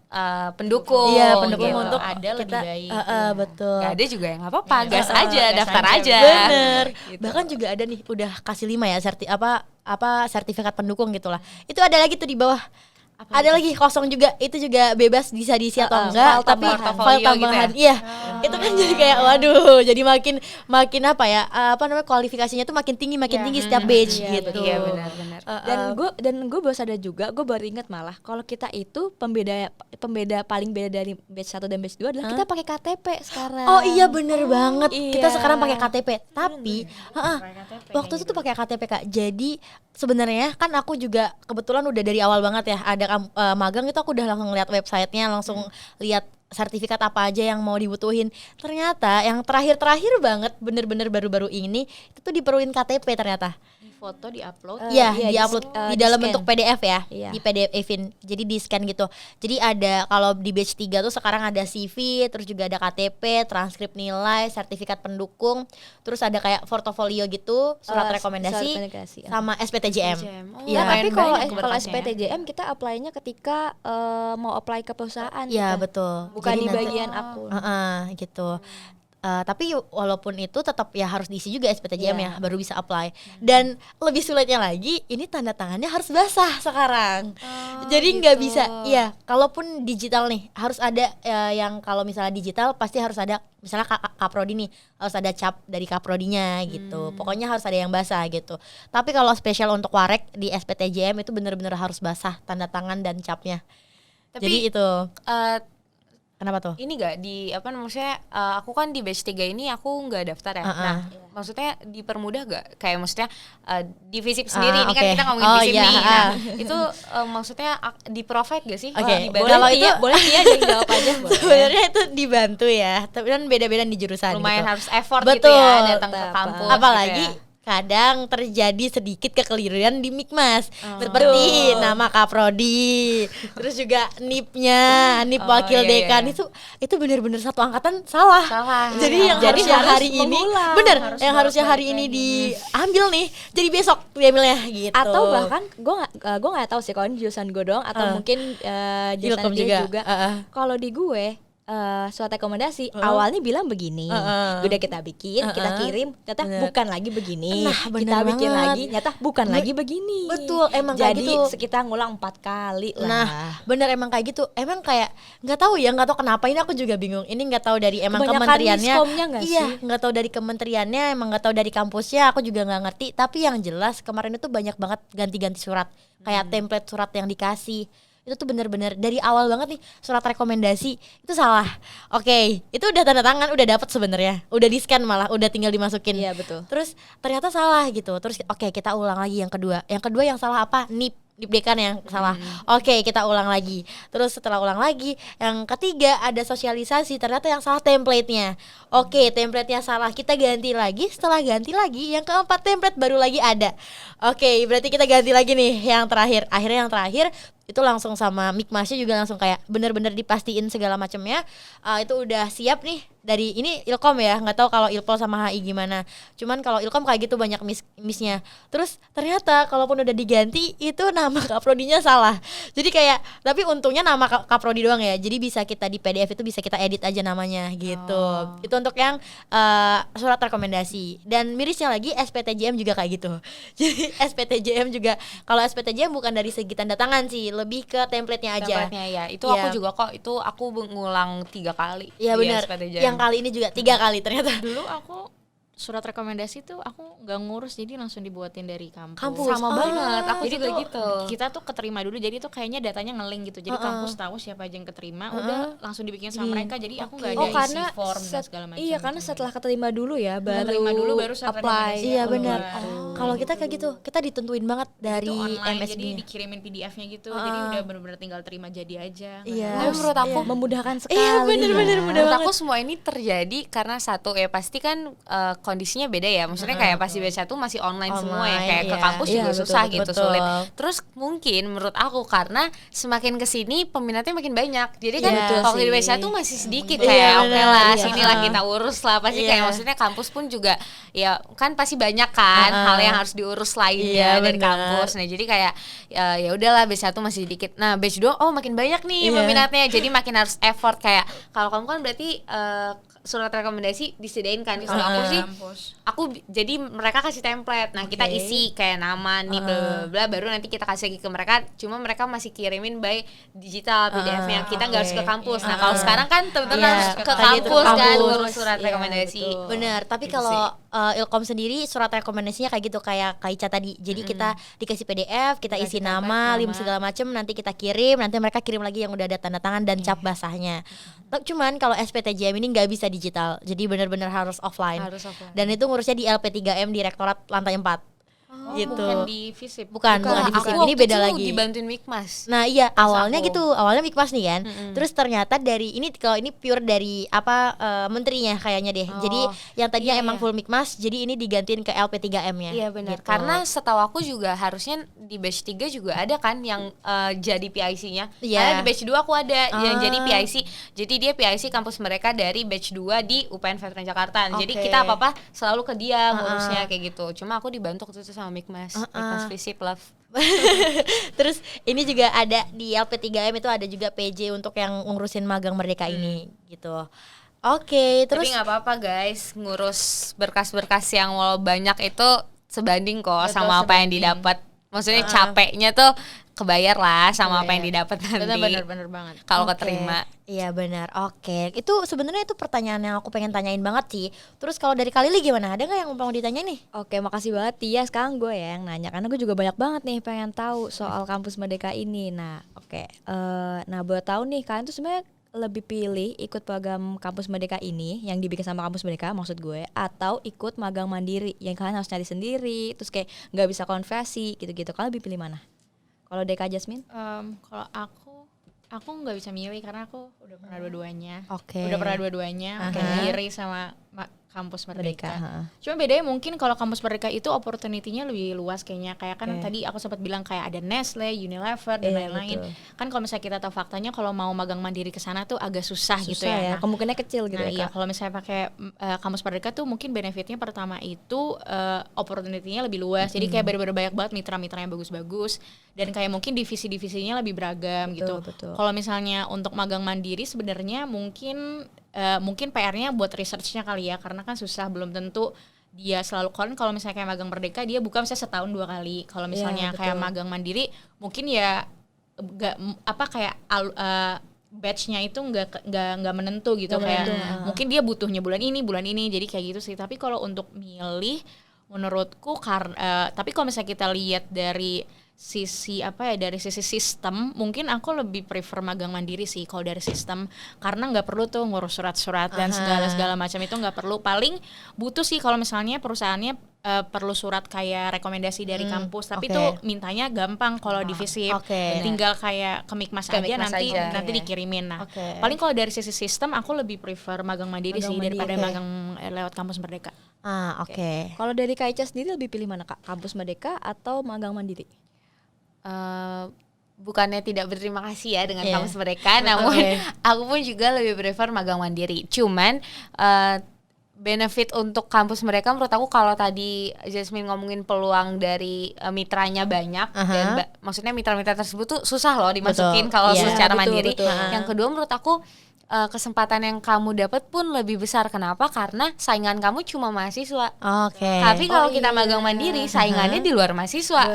pendukung. Iya, pendukung gitu. untuk Ada lebih kita, baik. betul. Nggak ada juga ya nggak apa-apa, gas aja, gas daftar aja, aja. Bener. Gitu. Bahkan juga ada nih udah kasih 5 ya sertifikat pendukung gitulah. Itu ada lagi tuh di bawah. Ada lagi kosong juga, itu juga bebas bisa diisi atau enggak, file tapi tambahan. file tambahan. Iya. Itu kan jadi kayak waduh, jadi makin apa ya? Apa namanya, kualifikasinya tuh makin tinggi setiap batch gitu. Iya benar-benar. Dan gue baru sadar juga, gue baru inget malah kalau kita itu pembeda paling beda dari batch 1 dan batch 2 adalah kita pakai KTP sekarang. Oh iya bener banget. Kita Iya. sekarang pakai KTP. Tapi waktu itu tuh pakai KTP Kak. Jadi sebenarnya kan aku juga kebetulan udah dari awal banget ya ada magang, itu aku udah langsung lihat websitenya, langsung lihat sertifikat apa aja yang mau dibutuhin. Ternyata yang terakhir banget bener-bener baru-baru ini itu tuh diperluin KTP ternyata. foto di-upload. Iya, Iya, di-upload di di dalam scan. bentuk PDF ya. Iya. Di PDF-in. Jadi di-scan gitu. Jadi ada kalau di batch 3 tuh sekarang ada CV, terus juga ada KTP, transkrip nilai, sertifikat pendukung, terus ada kayak portofolio gitu, surat rekomendasi, surat rekomendasi, ya. sama SPTJM. Oh, Iya. Nah, tapi lumayan kalau banyak kalau berkasnya ya. SPTJM kita apply-nya ketika mau apply ke perusahaan. Iya, kita. betul. Bukan Jadi di nanti- bagian akun. gitu. Tapi walaupun itu tetap ya harus diisi juga SPTJM Iya. ya, baru bisa apply. Dan lebih sulitnya lagi, ini tanda tangannya harus basah sekarang. Jadi nggak gitu. bisa, iya. Kalaupun digital nih, harus ada yang kalau misalnya digital pasti harus ada, misalnya Kaprodi nih, harus ada cap dari Kaprodinya gitu. Pokoknya harus ada yang basah gitu. Tapi kalau spesial untuk Warek di SPTJM itu bener-bener harus basah tanda tangan dan capnya. Jadi Tapi itu eh, kenapa tuh? ini gak di apa maksudnya aku kan di batch 3 ini aku nggak daftar ya. Nah, maksudnya dipermudah gak kayak maksudnya di FISIP sendiri ini kan oke. kita ngomongin Oh, FISIP iya, nih. Nah, itu maksudnya di provide gak sih? Oke, Dibantu? kalau itu boleh dia yang jawab aja. boleh. sebenarnya itu dibantu ya, tapi kan beda-beda di jurusan lumayan gitu. harus effort Betul. gitu ya datang ke Tetap. kampus. Apalagi gitu ya. kadang terjadi sedikit kekeliruan di Mikmas, seperti nama Kaprodi, terus juga NIP-nya, NIP wakil iya, dekan iya. itu benar-benar satu angkatan salah. Salah. Jadi yang Jadi harusnya harus hari ini, mengulang. bener, Harus yang harusnya hari bolak-balik ini lagi. diambil nih, jadi besok diambilnya gitu. Atau bahkan gue nggak tahu sih kalau ini jurusan gue doang atau mungkin jurusan Ilkom dia juga. juga. Kalau di gue surat rekomendasi awalnya bilang begini, udah kita bikin, kita kirim, ternyata bukan lagi begini, Nah, bener kita bikin banget. lagi, ternyata bukan lagi begini. Betul, emang kayak jadi gitu. kita ngulang 4 kali lah. Nah, bener emang kayak gitu. Emang kayak nggak tahu ya, nggak tahu kenapa ini aku juga bingung. Ini nggak tahu dari emang Kebanyakan kementeriannya. miskomnya nggak Iya, sih? nggak tahu dari kementeriannya, emang nggak tahu dari kampusnya. Aku juga nggak ngerti. Tapi yang jelas kemarin itu banyak banget ganti-ganti surat, kayak template surat yang dikasih. Itu tuh bener-bener dari awal banget nih surat rekomendasi itu salah. Oke, itu udah tanda tangan, udah dapet sebenarnya, udah di scan malah, udah tinggal dimasukin. Iya, betul. Terus ternyata salah gitu. Terus oke, kita ulang lagi yang kedua. Yang kedua yang salah apa? NIP dekan yang salah. Oke, kita ulang lagi. Terus setelah ulang lagi, yang ketiga ada sosialisasi, ternyata yang salah template-nya. Oke, template-nya salah, kita ganti lagi. Setelah ganti lagi, yang keempat template baru lagi ada. Oke, berarti kita ganti lagi nih yang terakhir. Akhirnya yang terakhir itu langsung sama Mikmasnya juga langsung kayak bener-bener dipastiin segala macamnya. Itu udah siap nih dari ini Ilkom ya, nggak tahu kalau Ilpol sama HI gimana. Cuman kalau Ilkom kayak gitu banyak misnya. Terus ternyata kalaupun udah diganti itu nama Kaprodinya salah. Jadi kayak tapi untungnya nama Kaprodi doang ya. Jadi bisa kita di PDF itu bisa kita edit aja namanya gitu. Itu untuk yang surat rekomendasi. Dan mirisnya lagi SPTJM juga kayak gitu. Jadi SPTJM juga kalau SPTJM bukan dari segi tanda tangan sih, lebih ke template-nya aja. Template-nya ya. Itu Iya. aku juga kok, itu aku ngulang 3 kali. Iya di benar. SPTJM. Yang kali ini juga 3 kali ternyata. Dulu aku surat rekomendasi tuh aku nggak ngurus, jadi langsung dibuatin dari kampus. Kampus. Sama banget, aku Jadi juga tuh gitu. kita tuh keterima dulu, jadi tuh kayaknya datanya nge-link gitu. Jadi kampus tahu siapa aja yang keterima, udah langsung dibikin sama mereka. Jadi aku nggak ada Oh, karena isi form dan segala macam. iya, karena setelah keterima dulu ya baru Keterima dulu baru surat apply. rekomendasi. Iya Oh, benar. waduh. Kalau kita kayak gitu, kita ditentuin banget dari itu online, MSB. jadi dikirimin PDF-nya gitu. Jadi udah bener-bener tinggal terima jadi aja. Iya. Tapi menurut aku memudahkan sekali. Iya bener-bener mudah menurut banget. aku semua ini terjadi karena satu ya pasti kan kondisinya beda ya. Maksudnya kayak pasti batch 1 masih online semua ya, Online, kayak ke iya. kampus Iya, juga betul, susah gitu, betul. sulit. Terus mungkin menurut aku karena semakin kesini peminatnya makin banyak. Jadi kan Iya, betul kalau di sih. batch 1 masih sedikit Iya, kayak oke bener, lah, iya. sinilah kita urus lah. Pasti Iya. kayak maksudnya kampus pun juga ya kan pasti banyak kan hal yang harus diurus lainnya Iya, dari bener. kampus. Nah, jadi kayak ya udahlah batch 1 masih sedikit. Nah, batch 2 makin banyak nih Iya. peminatnya. Jadi makin harus effort kayak kalau kamu kan berarti surat rekomendasi disediain kan. Kalau aku sih jadi mereka kasih template. Nah, kita isi kayak nama nih bla bla bla, baru nanti kita kasih lagi ke mereka. Cuma mereka masih kirimin by digital PDF-nya. Kita nggak harus ke kampus. Nah, kalau sekarang kan teman-teman Iya, harus ke kayak gitu, kampus kan kampus. ngurus surat Iya, rekomendasi. betul. Bener, tapi Gitu kalau Ilkom sendiri surat rekomendasinya kayak gitu kayak Kak Ica tadi. Jadi kita dikasih PDF, kita isi nama, link segala macem, nanti kita kirim, nanti mereka kirim lagi yang udah ada tanda tangan dan cap basahnya. Cuman kalau SPTJM ini nggak bisa digital, jadi benar-benar harus offline. Harus offline. Dan itu ngurusnya di LP3M Direktorat Lantai 4. gitu. Bukan di Visip. Bukan di Aku Visip. waktu Ini beda itu lagi. dibantuin Mikmas. Nah iya awalnya aku. gitu, awalnya Mikmas nih kan. Terus ternyata dari ini kalau ini pure dari menterinya kayaknya deh. Jadi yang tadinya emang full Mikmas, jadi ini digantiin ke LP3M-nya. Iya benar. Gitu. Karena setahu aku juga harusnya di batch 3 juga ada kan yang jadi PIC-nya. Iya. Karena di batch 2 aku ada yang jadi PIC. Jadi dia PIC kampus mereka dari batch 2 di UPN Veteran Jakarta. Jadi Oke. kita apa-apa selalu ke dia ngurusnya kayak gitu. Cuma aku dibantu waktu itu sama Mikmas. Mikmas Visip Love. Terus ini juga ada di LP3M itu ada juga PJ untuk yang ngurusin magang merdeka ini gitu. Oke, terus Tapi nggak apa-apa guys, ngurus berkas-berkas yang walau banyak itu sebanding kok Betul, sama apa yang sebanding. didapat. Maksudnya capeknya tuh kebayar lah sama apa yang didapat nanti. Bener banget. Kalau Oke. keterima. Iya benar. Oke. Itu sebenarnya itu pertanyaan yang aku pengen tanyain banget sih. Terus kalau dari Kak Lili gimana? Ada nggak yang mau ditanya nih? Oke, makasih banget Tia. Sekarang gue ya yang nanya karena gue juga banyak banget nih pengen tahu soal kampus Merdeka ini. Nah, oke. Nah, buat tahu nih kalian tuh sebenarnya lebih pilih ikut program kampus Merdeka ini yang dibikin sama kampus Merdeka maksud gue, atau ikut magang mandiri yang kalian harus nyari sendiri, terus kayak nggak bisa konversi gitu-gitu. Kalian lebih pilih mana? Kalau Deka Jasmine? Kalau aku nggak bisa milih karena aku udah pernah dua-duanya. Oke. Udah pernah dua-duanya, mandiri sama kampus Merdeka. Cuma bedanya mungkin kalau kampus Merdeka itu opportunity-nya lebih luas kayaknya. Kayak kan tadi aku sempat bilang kayak ada Nestle, Unilever dan lain-lain. Kan kalau misalnya kita tahu faktanya kalau mau magang mandiri ke sana tuh agak susah gitu ya. Nah, Kemungkinannya kecil gitu nah ya. iya, Kak? kalau misalnya pakai kampus Merdeka tuh mungkin benefitnya pertama itu opportunity-nya lebih luas. Jadi kayak bener-bener banyak banget mitra-mitra yang bagus-bagus dan kayak mungkin divisi-divisinya lebih beragam gitu. Betul. Kalau misalnya untuk magang mandiri sebenarnya mungkin PR-nya buat research-nya kali ya, karena kan susah, belum tentu dia selalu kalau misalnya kayak magang Merdeka dia buka misalnya setahun 2 kali. Kalau misalnya kayak magang mandiri mungkin ya batch-nya itu nggak menentu gitu, kayak mungkin dia butuhnya bulan ini jadi kayak gitu sih. Tapi kalau untuk milih menurutku tapi kalau misalnya kita lihat dari sisi dari sisi sistem mungkin aku lebih prefer magang mandiri sih kalau dari sistem, karena nggak perlu tuh ngurus surat-surat dan segala macam itu nggak perlu. Paling butuh sih kalau misalnya perusahaannya perlu surat kayak rekomendasi dari kampus, tapi tuh mintanya gampang kalau di Visip. Tinggal kayak ke Mikmas aja nanti dikirimin. Nah, paling kalau dari sisi sistem aku lebih prefer magang mandiri sih daripada magang lewat kampus Merdeka. Oke. Kalau dari Kak Ica sendiri lebih pilih mana Kak? Kampus Merdeka atau magang mandiri? Bukannya tidak berterima kasih ya dengan kampus mereka, namun aku pun juga lebih prefer magang mandiri. Cuman benefit untuk kampus mereka menurut aku, kalau tadi Jasmine ngomongin peluang dari mitranya banyak, dan maksudnya mitra-mitra tersebut tuh susah loh dimasukin kalau secara mandiri. Yang kedua menurut aku kesempatan yang kamu dapat pun lebih besar. Kenapa? Karena saingan kamu cuma mahasiswa. Tapi kalau kita magang mandiri, saingannya di luar mahasiswa.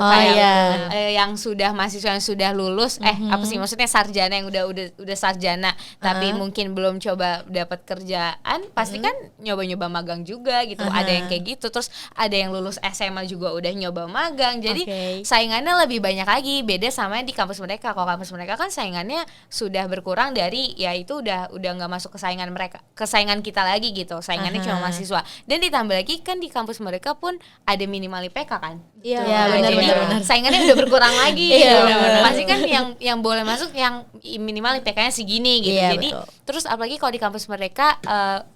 Yang sudah mahasiswa yang sudah lulus, apa sih maksudnya sarjana yang udah sarjana, tapi mungkin belum coba dapat kerjaan, pasti kan nyoba-nyoba magang juga gitu. Ada yang kayak gitu. Terus ada yang lulus SMA juga udah nyoba magang. Jadi saingannya lebih banyak lagi. Beda sama di kampus mereka. Kalau kampus mereka kan saingannya sudah berkurang dari ya itu udah nggak masuk ke saingan kita lagi gitu. Saingannya cuma mahasiswa. Dan ditambah lagi kan di kampus mereka pun ada minimal IPK kan. Benar. Saingannya udah berkurang lagi gitu. Pasti kan yang boleh masuk yang minimal IPK-nya segini gitu. Jadi terus apalagi kalau di kampus mereka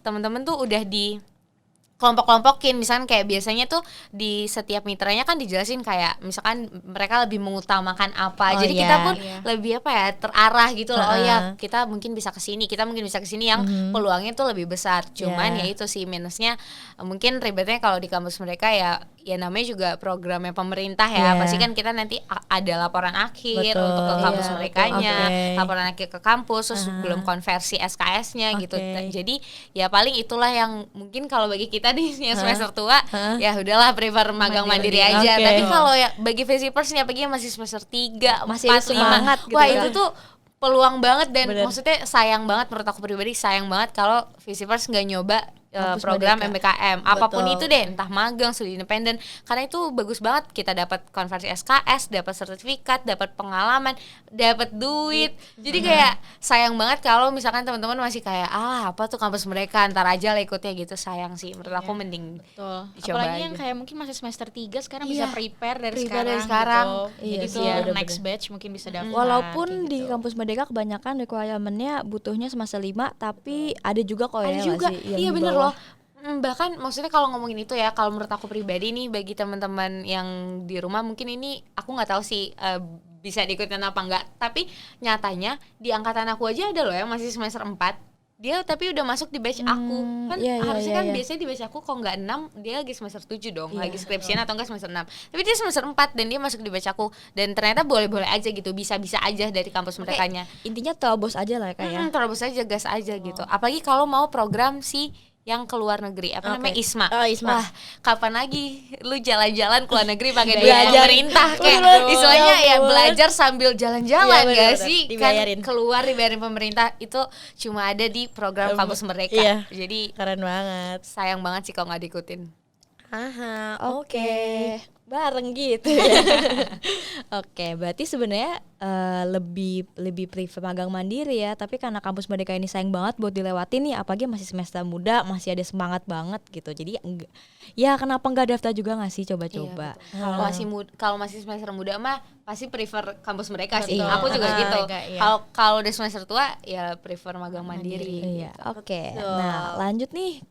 teman-teman tuh udah di kelompok-kelompokin. Misalkan kayak biasanya tuh di setiap mitranya kan dijelasin kayak misalkan mereka lebih mengutamakan apa. Jadi kita pun lebih terarah gitu loh. Oh ya, kita mungkin bisa kesini, yang peluangnya tuh lebih besar. Cuman ya itu sih minusnya, mungkin ribetnya kalau di kampus mereka ya namanya juga programnya pemerintah ya. Pasti kan kita nanti ada laporan akhir untuk ke kampus merekanya, laporan akhir ke kampus, terus belum konversi SKS-nya gitu. Jadi ya paling itulah yang mungkin kalau bagi kita nih yang semester tua ya udahlah prefer magang mandiri aja. Tapi kalau ya bagi Visipers nih apalagi yang masih semester 3, masih 4, 5 gitu wah kan. itu tuh peluang banget dan maksudnya sayang banget menurut aku pribadi, sayang banget kalau Visipers nggak nyoba Kampus program Merdeka. MBKM, apapun Betul. itu deh, entah magang, studi independen, karena itu bagus banget, kita dapat konversi SKS, dapat sertifikat, dapat pengalaman, dapat duit. Jadi kayak sayang banget kalau misalkan teman-teman masih kayak apa tuh kampus mereka, ntar aja lah ikutnya gitu, sayang sih. Menurut aku mending Betul. dicoba Apalagi aja. yang kayak mungkin masih semester 3 sekarang Iya. bisa prepare dari Prepare sekarang, dari sekarang. gitu. Iya Jadi sih, biar bener-bener. next batch mungkin bisa daftar. Walaupun kayak di gitu. kampus Merdeka kebanyakan requirement-nya butuhnya semester 5, tapi ada juga kok Ada ya juga, nggak sih, yang iya di bener bawah. loh. Bahkan maksudnya kalau ngomongin itu ya, kalau menurut aku pribadi nih, bagi teman-teman yang di rumah mungkin ini aku nggak tahu sih bisa diikutin apa enggak, tapi nyatanya di angkatan aku aja ada loh yang masih semester 4, dia tapi udah masuk di batch aku kan. iya, Harusnya iya, kan iya. biasanya di batch aku kalau nggak 6 dia lagi semester 7 dong, Iya, lagi skripsian atau enggak semester 6, tapi dia semester 4 dan dia masuk di batch aku, dan ternyata boleh-boleh aja gitu, bisa-bisa aja dari kampus merekanya. Intinya terobos aja lah kayak. Terus aja gas aja gitu. Apalagi kalau mau program yang ke luar negeri, apa namanya, ISMA. Oh, ISMA. Wah, kapan lagi lu jalan-jalan ke luar negeri pakai duit Belajar. pemerintah, kayak Aduh, istilahnya ya ya ampun. belajar sambil jalan-jalan Iya, gak bener-bener. sih? Dibayarin. Kan keluar dibayarin pemerintah, itu cuma ada di program kampus Merdeka. Iya. Jadi Keren banget. sayang banget sih kalau nggak diikutin. Aha, Oke, bareng gitu ya. Oke, berarti sebenarnya lebih prefer magang mandiri ya. Tapi karena kampus Merdeka ini sayang banget buat dilewatin nih, apalagi masih semester muda, masih ada semangat banget gitu. Jadi ya kenapa nggak daftar juga nggak sih, coba-coba. Kalau masih semester muda mah pasti prefer kampus mereka sih. Betul. Aku juga gitu. Mereka, iya. Kalau udah semester tua ya prefer magang mandiri. Iya, oke. Nah, lanjut nih.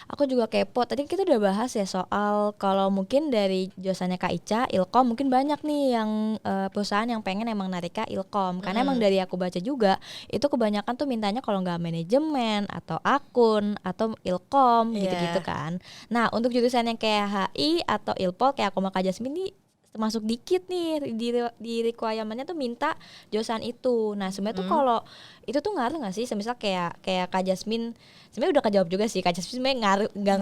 Aku juga kepo. Tadi kita udah bahas ya soal kalau mungkin dari jurusannya Kak Ica, Ilkom mungkin banyak nih yang perusahaan yang pengen emang narik Kak Ilkom. Karena emang dari aku baca juga itu kebanyakan tuh mintanya kalau nggak manajemen atau akun atau Ilkom Iya. gitu-gitu kan. Nah, untuk jurusan yang kayak HI atau Ilpol kayak aku sama Kak Jasmine nih termasuk dikit nih di requirement-nya tuh minta jurusan itu. Nah, sebenarnya tuh kalau itu tuh ngaruh nggak sih? Semisal kayak Kak Jasmine sebenarnya udah kejawab juga sih. Kak Jasmine sebenarnya nggak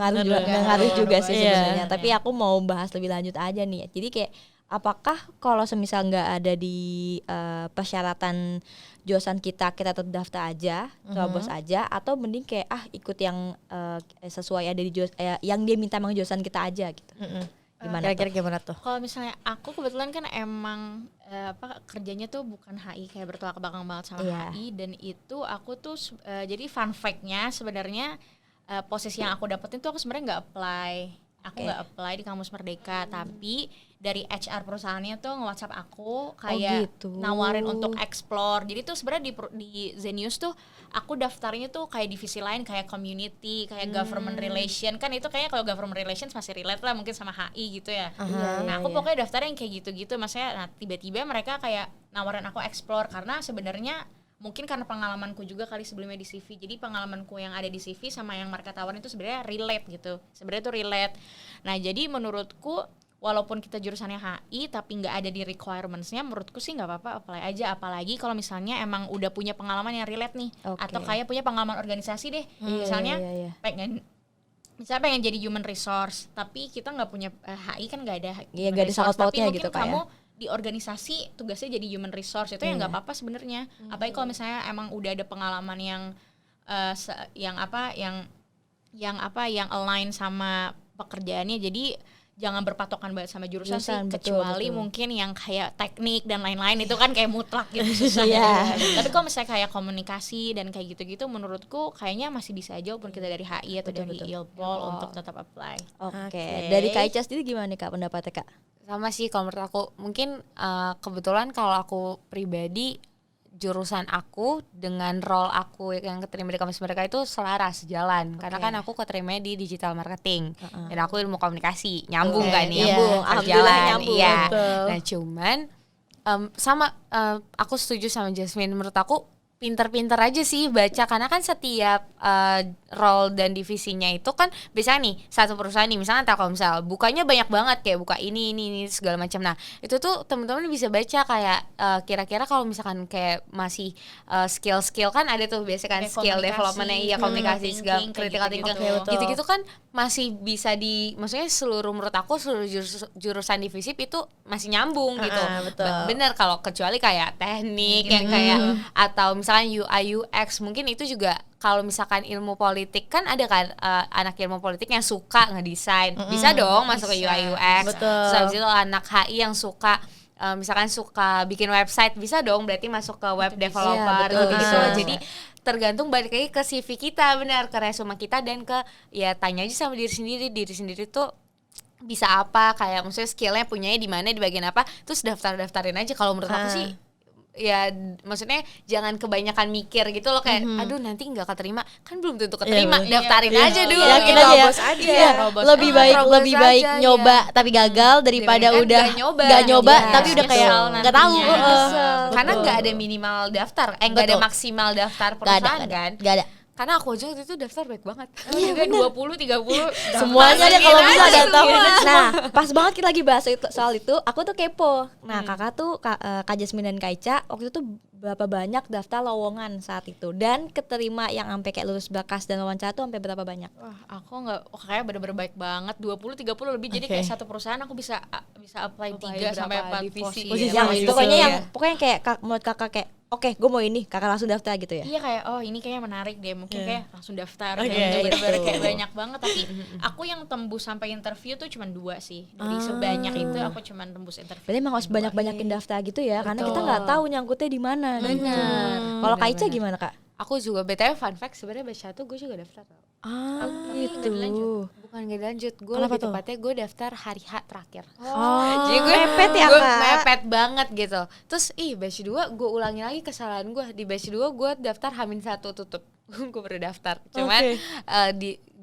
ngaruh juga sih Iya. sebenarnya. Tapi aku mau bahas lebih lanjut aja nih. Jadi kayak apakah kalau semisal nggak ada di persyaratan jurusan kita tetap daftar aja, terobos aja, atau mending kayak ikut yang sesuai ada di yang dia minta emang jurusan kita aja gitu. Gimana Kira-kira tuh? gimana tuh? Kalau misalnya aku kebetulan kan emang kerjanya tuh bukan HI, kayak bertolak belakang banget sama Iya. HI, dan itu aku tuh jadi fun fact-nya sebenarnya posisi yang aku dapetin tuh aku sebenarnya nggak apply. Aku nggak apply di kampus Merdeka, tapi dari HR perusahaannya tuh nge-WhatsApp aku kayak gitu. nawarin untuk explore. Jadi tuh sebenarnya di Zenius tuh aku daftarnya tuh kayak divisi lain, kayak community, kayak government relation. Kan itu kayaknya kalau government relations masih relate lah mungkin sama HI gitu ya. Nah, aku pokoknya daftarnya yang kayak gitu-gitu. Maksudnya nah, tiba-tiba mereka kayak nawarin aku explore, karena sebenarnya mungkin karena pengalamanku juga kali sebelumnya di CV. Jadi pengalamanku yang ada di CV sama yang mereka tawarin itu sebenarnya relate gitu. Sebenarnya tuh relate. Nah, jadi menurutku walaupun kita jurusannya HI tapi nggak ada di requirements-nya, menurutku sih nggak apa-apa apply aja. Apalagi kalau misalnya emang udah punya pengalaman yang relate nih. Oke. Atau kayak punya pengalaman organisasi deh. Misalnya Iya. pengen jadi human resource, tapi kita nggak punya HI kan nggak ada Iya, human nggak ada resource, sangkut pautnya tapi gitu, mungkin Kak, ya. kamu di organisasi tugasnya jadi human resource, itu ya nggak apa-apa sebenarnya. Apalagi kalau misalnya emang udah ada pengalaman yang yang align sama pekerjaannya. Jadi jangan berpatokan banget sama jurusan sih, Betul, kecuali betul. mungkin yang kayak teknik dan lain-lain itu kan kayak mutlak gitu susah. Iya. Tapi kalau misalnya kayak komunikasi dan kayak gitu-gitu, menurutku kayaknya masih bisa aja walaupun kita dari HI atau dari Ilpol untuk tetap apply. Oke. Dari Kak Ica sendiri gimana nih Kak pendapatnya Kak? Sama sih kalau menurut aku, mungkin kebetulan kalau aku pribadi jurusan aku dengan role aku yang keterima di kampus mereka itu selaras jalan, karena kan aku keterima di digital marketing dan aku ilmu komunikasi, nyambung kan nih, Nyambung. Alhamdulillah jalan, nyambung. iya. Betul. Nah cuman aku setuju sama Jasmine, menurut aku pinter-pinter aja sih baca, karena kan setiap role dan divisinya itu kan biasanya nih satu perusahaan nih misalnya Telkomsel bukanya banyak banget, kayak buka ini segala macam. Nah itu tuh teman-teman bisa baca kayak kira-kira kalau misalkan kayak masih skill kan ada tuh biasanya kan Kayak skill komunikasi, developmentnya, iya komunikasi thinking, segala kayak critical gitu-gitu. thinking Betul. gitu-gitu kan masih bisa maksudnya menurut aku seluruh jurusan divisi itu masih nyambung gitu. Betul. Bener, kalau kecuali kayak teknik yang kayak atau misalkan UI UX, mungkin itu juga kalau misalkan ilmu politik kan ada kan anak ilmu politik yang suka ngedesain, bisa dong masuk ke UI UX. Betul. Terus habis itu anak HI yang suka misalkan suka bikin website, bisa dong berarti masuk ke web developer gitu. Jadi tergantung balik lagi ke CV kita, benar, ke resume kita, dan ke ya tanya aja sama diri sendiri tuh bisa apa, kayak maksudnya skillnya punyanya di mana, di bagian apa, terus daftarin aja. Kalau menurut aku sih ya maksudnya jangan kebanyakan mikir gitu loh, kayak aduh nanti nggak keterima, kan belum tentu keterima, daftarin aja dulu, yakin gitu. aja ya. Bos aja. Iya, lebih baik terobos baik aja, nyoba tapi gagal daripada Daripada udah nggak nyoba, tapi udah kayak nyesel nggak tahu. nantinya. Heeh. Karena nggak ada minimal daftar, nggak ada Betul. maksimal daftar Nggak ada, perusahaan kan. nggak ada. Karena aku aja waktu itu daftar baik banget. Juga 20-30 Semuanya deh kalau bisa daftar. Nah, pas banget kita lagi bahas soal itu, aku tuh kepo. Nah, kakak tuh Kak Jasmine dan Kak Ica waktu itu berapa banyak daftar lowongan saat itu, dan keterima yang sampai kayak lulus bakas dan wawancara tuh sampai berapa banyak? Wah, aku nggak, kayak bener-bener baik banget, 20-30 lebih. Jadi kayak satu perusahaan aku bisa apply 3 sampai 4 divisi. posisi. Yang divisi. pokoknya kayak menurut kakak kayak oke, gue mau ini, kakak langsung daftar gitu ya? Iya, kayak oh ini kayaknya menarik deh, mungkin kayak langsung daftar. Oke, Kayak gitu. bener-bener kayak banyak banget. Tapi aku yang tembus sampai interview tuh cuma 2 sih. Dari sebanyak itu aku cuma tembus interview. Berarti emang harus banyak-banyakin daftar gitu ya, karena kita Betul. nggak tahu nyangkutnya di mana. Kalau Kak Ica gimana, Kak? Aku juga BTW fun fact, sebenarnya batch 1 gue juga daftar tau. Gitu. Bukan gak dilanjut, gue Kenapa lebih tuh? tepatnya gue daftar hari H terakhir. Jadi gue mepet ya, gue Kak? mepet banget gitu. Terus batch 2 gue ulangi lagi kesalahan gue. Di batch 2 gue daftar H-1 tutup. Gue baru daftar. Cuman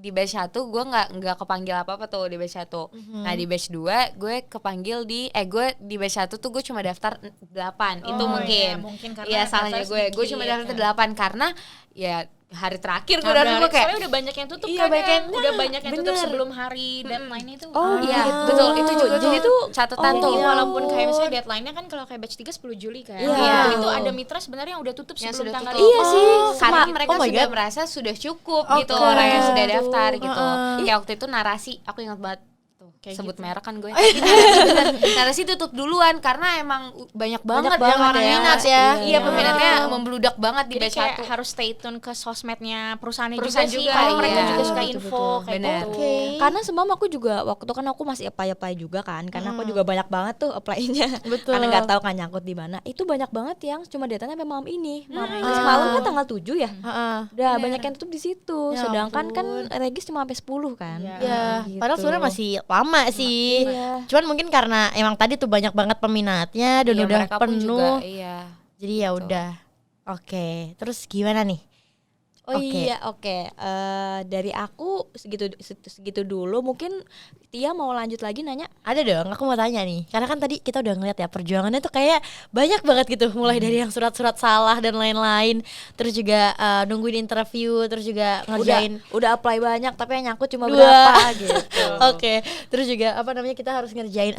di batch 1 gue nggak kepanggil apa-apa tuh di batch 1. Nah, di batch 2 gue kepanggil gue di batch 1 tuh gue cuma daftar 8. Itu mungkin. Iya, mungkin karena Iya, salahnya daftar gue cuma sedikit. daftar 8 karena ya hari terakhir gue Nah, daftar, gue kayak soalnya udah banyak yang tutup iya, kan banyak ya. yang- Udah banyak yang tutup bener. sebelum hari deadline itu. Oh, iya, gitu. betul, itu juga Jadi tuh catatan tuh. Jadi walaupun kayak misalnya deadline-nya kan kalau kayak batch 3 10 Juli kan. Iya. Itu ada mitra sebenarnya yang udah tutup Yang sebelum sudah tanggal tutup. Iya sih, Karena Smart. mereka Oh my sudah God. merasa sudah cukup gitu Oke. orang yang sudah daftar gitu. Heeh. Kayak waktu itu Narasi, aku ingat banget tuh, Kayak sebut gitu. merek kan gue. Tapi Narasi tutup duluan karena emang banyak banget yang banget orang ya. minat Iya. Iya, peminatnya membludak banget di Jadi batch kayak 1. harus stay tune ke sosmednya perusahaannya Perusahaan juga sih. juga, Karena mereka iya. juga suka Betul, info betul. kayak Bener. gitu. Oke. Karena semalam aku juga waktu kan aku masih apply juga kan, karena aku juga banyak banget tuh apply-nya. Betul. Karena nggak tahu kan nyangkut di mana. Itu banyak banget yang cuma datanya sampai malam ini. Semalam kan tanggal 7 ya. Heeh. Udah banyak yang tutup di situ. Ya Sedangkan kan ampun. regis cuma sampai 10 kan. Ya, Gitu. padahal sebenarnya masih lama sih. Iya. Cuman mungkin karena emang tadi tuh banyak banget peminatnya dan Iya, udah mereka pun penuh. juga, iya. Jadi ya udah. Oke, terus gimana nih? Oh Oke. iya, oke. Dari aku segitu dulu. Mungkin Tia mau lanjut lagi nanya? Ada dong, aku mau tanya nih. Karena kan tadi kita udah ngeliat ya perjuangannya tuh kayak banyak banget gitu. Mulai dari yang surat-surat salah dan lain-lain. Terus juga nungguin interview, terus juga ngerjain. Udah apply banyak tapi yang nyangkut cuma 2. berapa gitu. Oke, terus juga apa namanya, kita harus ngerjain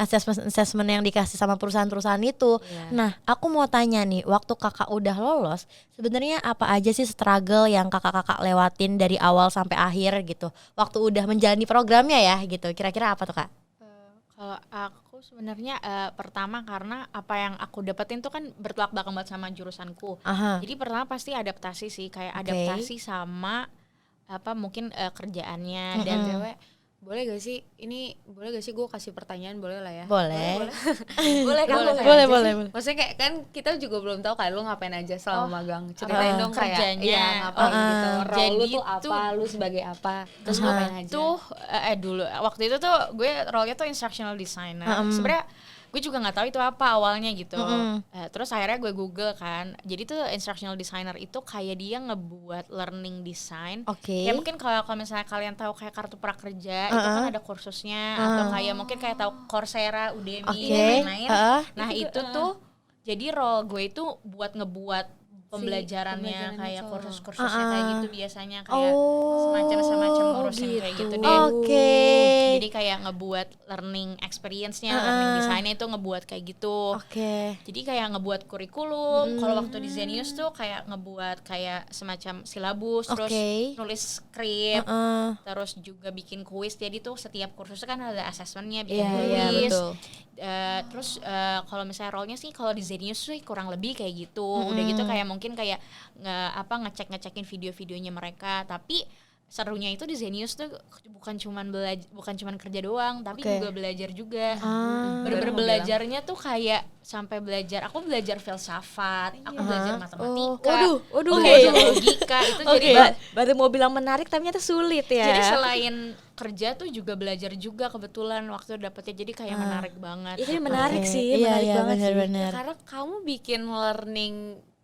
assessment yang dikasih sama perusahaan-perusahaan itu. Iya. Nah, aku mau tanya nih, waktu kakak udah lolos, sebenarnya apa aja sih struggle yang kakak-kakak lewatin dari awal sampai akhir gitu? Waktu udah menjalani programnya ya gitu. Kira-kira apa tuh, Kak? Kalau aku sebenarnya pertama karena apa yang aku dapetin tuh kan bertolak belakang banget sama jurusanku. Aha. Jadi pertama pasti adaptasi sih, kayak Oke. adaptasi sama apa mungkin kerjaannya dan Cewek, boleh gak sih gue kasih pertanyaan, boleh lah ya? Boleh. Boleh kan? Boleh, boleh. Maksudnya kayak kan kita juga belum tahu kan lu ngapain aja selama magang. Ceritain dong kayak kerjanya. iya, ngapain gitu. Role Jadi lu tuh tuh- apa, lu sebagai apa, terus ngapain aja. tuh dulu waktu itu tuh gue role-nya tuh instructional designer. Sebenarnya gue juga nggak tahu itu apa awalnya gitu. Terus akhirnya gue Google kan. Jadi tuh instructional designer itu kayak dia ngebuat learning design. Oke. Ya mungkin kalau misalnya kalian tahu kayak kartu prakerja itu kan ada kursusnya atau kayak mungkin kayak tahu Coursera, Udemy Oke. dan lain-lain. Heeh. Nah itu tuh jadi role gue itu buat ngebuat pembelajarannya kayak kursus-kursusnya kayak gitu biasanya kayak semacam urusan kayak gitu deh. Oke. Jadi kayak ngebuat learning experience-nya, learning design-nya itu ngebuat kayak gitu. Oke. Jadi kayak ngebuat kurikulum. Kalau waktu di Zenius tuh kayak ngebuat kayak semacam silabus, terus Oke. nulis skrip, Heeh. terus juga bikin kuis. Jadi tuh setiap kursus kan ada assessment-nya, bikin Iya, kuis. betul. Terus kalau misalnya role-nya sih kalau di Zenius sih kurang lebih kayak gitu. Udah gitu kayak mungkin kayak ngecekin video-videonya mereka. Tapi serunya itu di Zenius tuh bukan cuman kerja doang, tapi juga belajar juga. Bener-bener belajarnya tuh kayak sampai aku belajar filsafat, aku belajar matematika, belajar logika itu jadi baru mau bilang menarik tapi ternyata sulit ya. jadi selain kerja tuh juga belajar juga kebetulan waktu dapetnya, jadi kayak menarik banget. Itu menarik sih, Iya, menarik banget sih. benar-benar. Karena kamu bikin learning